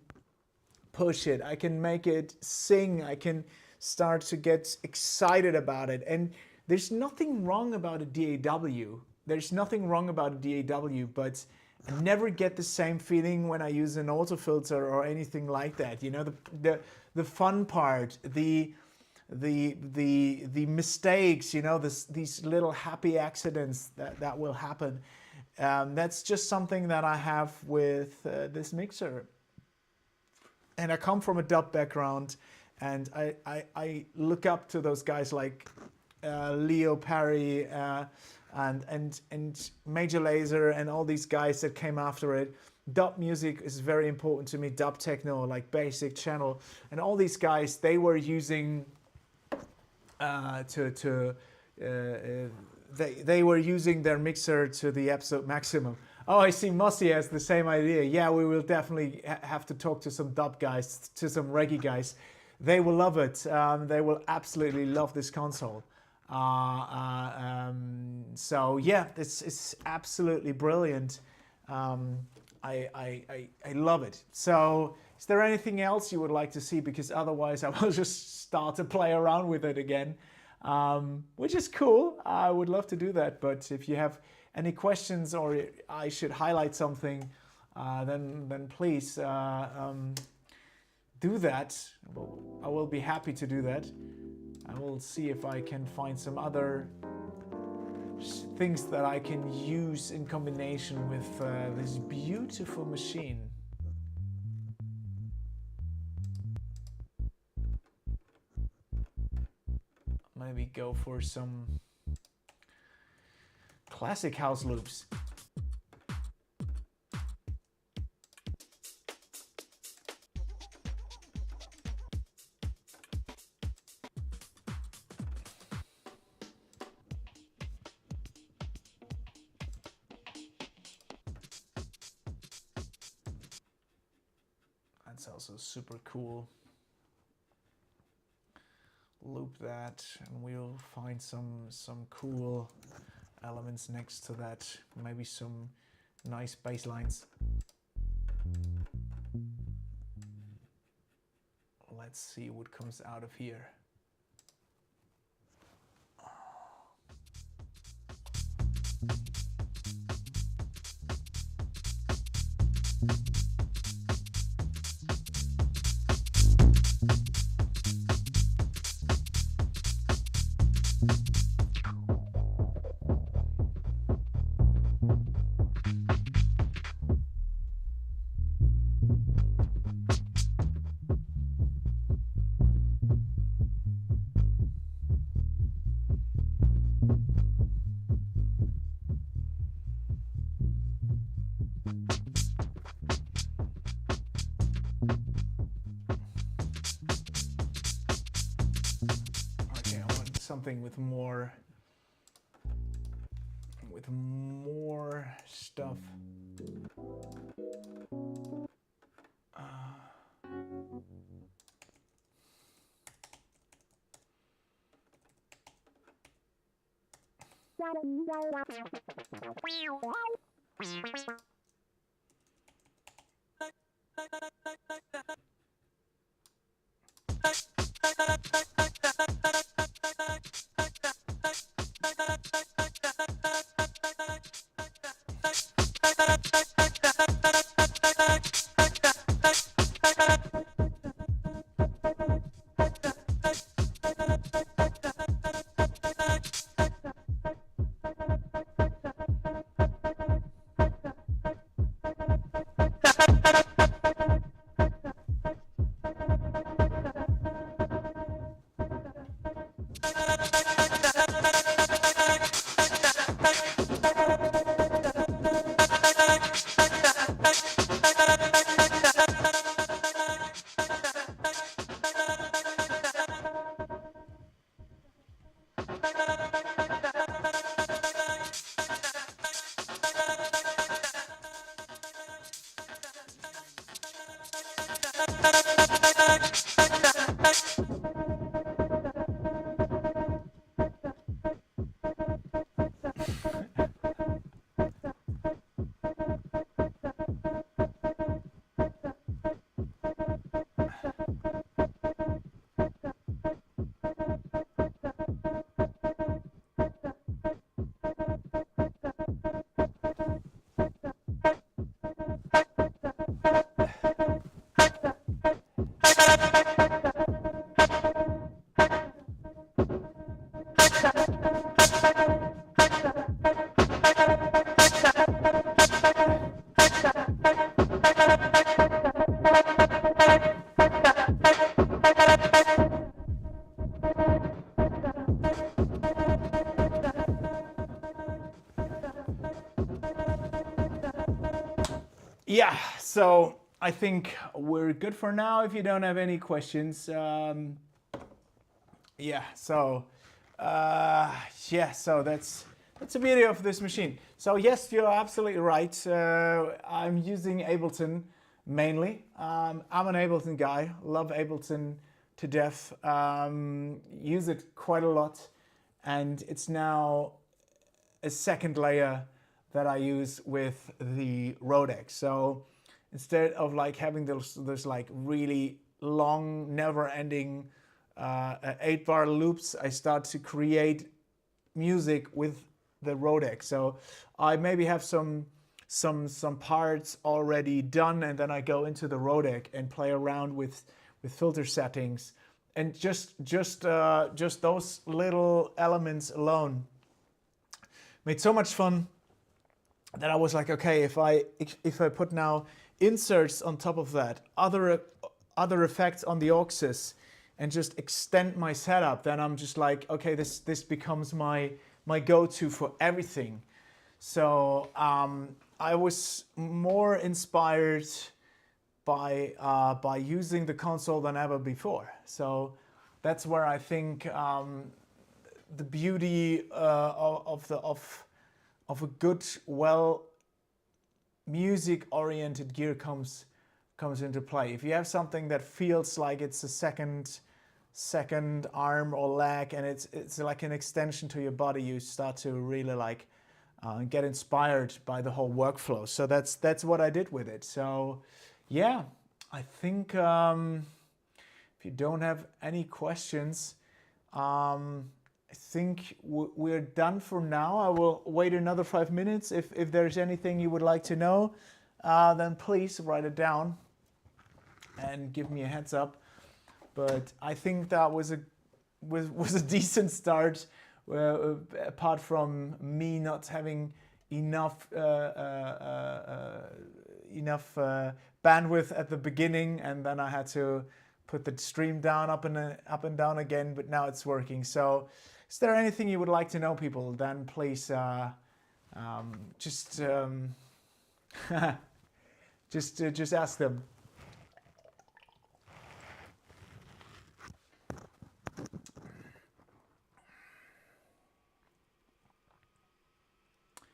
push it. I can make it sing. I can start to get excited about it. And there's nothing wrong about a DAW. There's nothing wrong about a DAW, but I never get the same feeling when I use an auto filter or anything like that. You know, the fun part, the mistakes, you know, these little happy accidents that will happen. That's just something that I have with this mixer. And I come from a dub background, and I look up to those guys like Leo Perry and Major Lazer and all these guys that came after it. Dub music is very important to me. Dub techno, like Basic Channel, and all these guys, they were using They were using their mixer to the absolute maximum. Oh, I see Mossy has the same idea. Yeah, we will definitely have to talk to some dub guys, to some reggae guys. They will love it. They will absolutely love this console. So yeah, it's absolutely brilliant. I love it. So is there anything else you would like to see? Because otherwise I will just start to play around with it again, which is cool. I would love to do that. But if you have any questions or I should highlight something, then please do that. I will be happy to do that. I will see if I can find some other things that I can use in combination with this beautiful machine. Maybe go for some classic house loops. That's also super cool. Loop that and we'll find some cool elements next to that. Maybe some nice bass lines. Let's see what comes out of here. Something with more stuff. Yeah, so I think we're good for now. If you don't have any questions, yeah, so yeah, so that's the beauty of this machine. So yes, you're absolutely right. I'm using Ableton mainly. I'm an Ableton guy. Love Ableton to death. Use it quite a lot, and it's now a second layer that I use with the Rodec. So instead of like having those like really long, never-ending 8-bar loops, I start to create music with the Rodec. So I maybe have some parts already done, and then I go into the Rodec and play around with filter settings, and just those little elements alone made so much fun that I was like, okay, if I put now inserts on top of that, other effects on the auxes, and just extend my setup, then I'm just like, okay, this becomes my go-to for everything. So I was more inspired by using the console than ever before. So that's where I think the beauty of a good, well, music-oriented gear comes into play. If you have something that feels like it's a second arm or leg, and it's like an extension to your body, you start to really like get inspired by the whole workflow. So that's what I did with it. So yeah, I think if you don't have any questions, I think we're done for now. I will wait another 5 minutes. If there's anything you would like to know, then please write it down and give me a heads up. But I think that was a decent start, apart from me not having enough bandwidth at the beginning, and then I had to put the stream down up and down again. But now it's working. So, is there anything you would like to know, people? Then please just just ask them.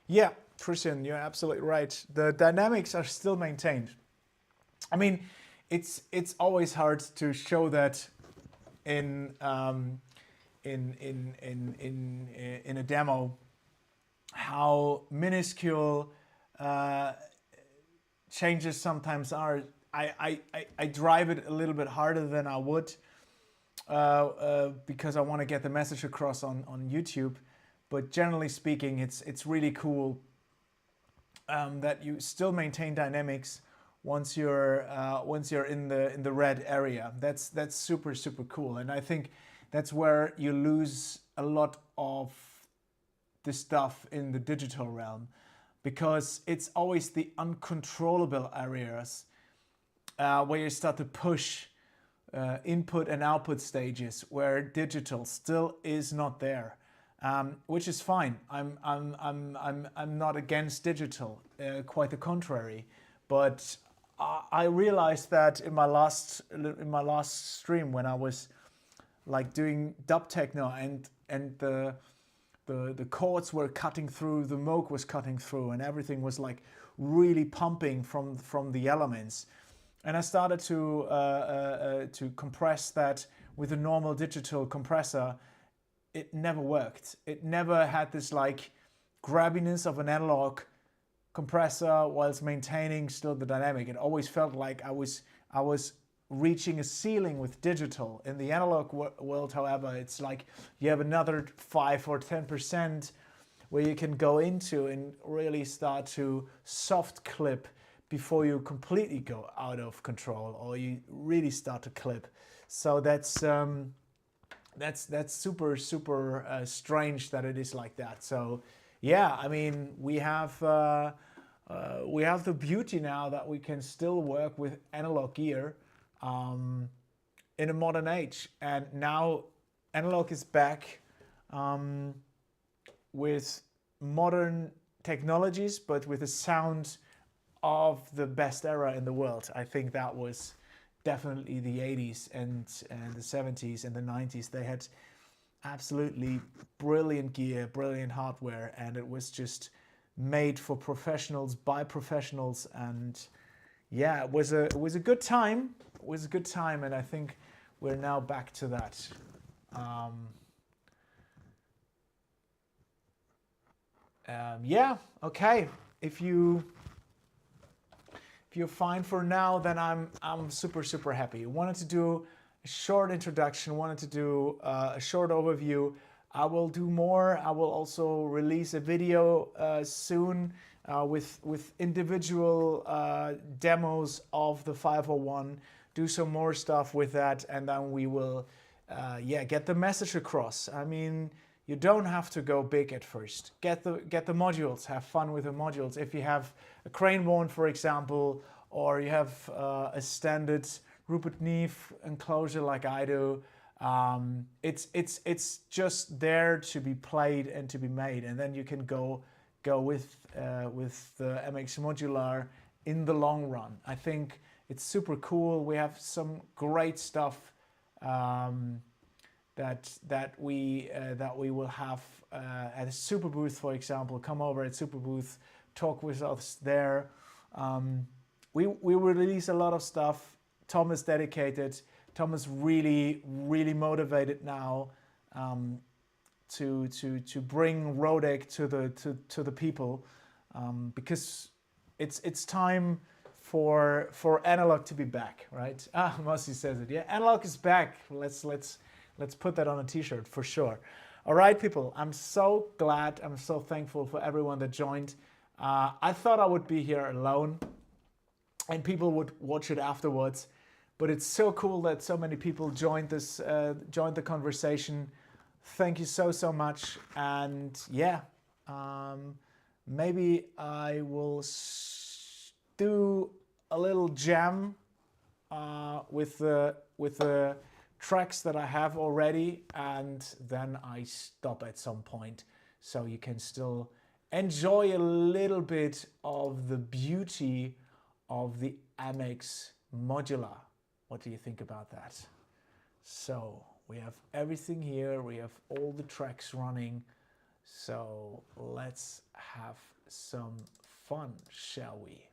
Yeah, Christian, you're absolutely right. The dynamics are still maintained. I mean, it's always hard to show that in a demo how minuscule changes sometimes are. I drive it a little bit harder than I would because I want to get the message across on YouTube. But generally speaking, it's really cool that you still maintain dynamics once you're in the red area. That's super cool, and I think that's where you lose a lot of the stuff in the digital realm, because it's always the uncontrollable areas where you start to push input and output stages where digital still is not there. Which is fine. I'm not against digital, quite the contrary. But I realized that in my last stream, when I was like doing dub techno, and the chords were cutting through, the Moog was cutting through, and everything was like really pumping from the elements. And I started to compress that with a normal digital compressor. It never worked. It never had this like grabbiness of an analog compressor whilst maintaining still the dynamic. It always felt like I was reaching a ceiling with digital. In the analog world, however, it's like you have another 5 or 10% where you can go into and really start to soft clip before you completely go out of control, or you really start to clip. So that's super strange that it is like that. So yeah, I mean, we have the beauty now that we can still work with analog gear in a modern age, and now analog is back with modern technologies, but with a sound of the best era in the world. I think that was definitely the 80s and the 70s and the 90s. They had absolutely brilliant gear, brilliant hardware, and it was just made for professionals by professionals. And yeah, it was a good time. It was a good time, and I think we're now back to that. Yeah, okay. If you're fine for now, then I'm super happy. Wanted to do a short introduction. Wanted to do a short overview. I will do more. I will also release a video soon with individual demos of the 501. Do some more stuff with that, and then we will, yeah, get the message across. I mean, you don't have to go big at first. Get the modules. Have fun with the modules. If you have a crane bone, for example, or you have a standard Rupert Neve enclosure like I do, it's just there to be played and to be made, and then you can go with the MX Modular in the long run. I think it's super cool. We have some great stuff that we will have at a super booth, for example. Come over at super booth, talk with us there. We will release a lot of stuff. Tom is dedicated. Tom is really motivated now to bring Rodec to the people, because it's time for analog to be back, right? Mossy says it. Yeah, analog is back. Let's put that on a t-shirt for sure. All right, people, I'm so glad, I'm so thankful for everyone that joined. I thought I would be here alone and people would watch it afterwards, but it's so cool that so many people joined the conversation. Thank you so much. And yeah, maybe I will do a little jam with the tracks that I have already, and then I stop at some point so you can still enjoy a little bit of the beauty of the MX Modular. What do you think about that? So we have everything here, we have all the tracks running, so let's have some fun, shall we?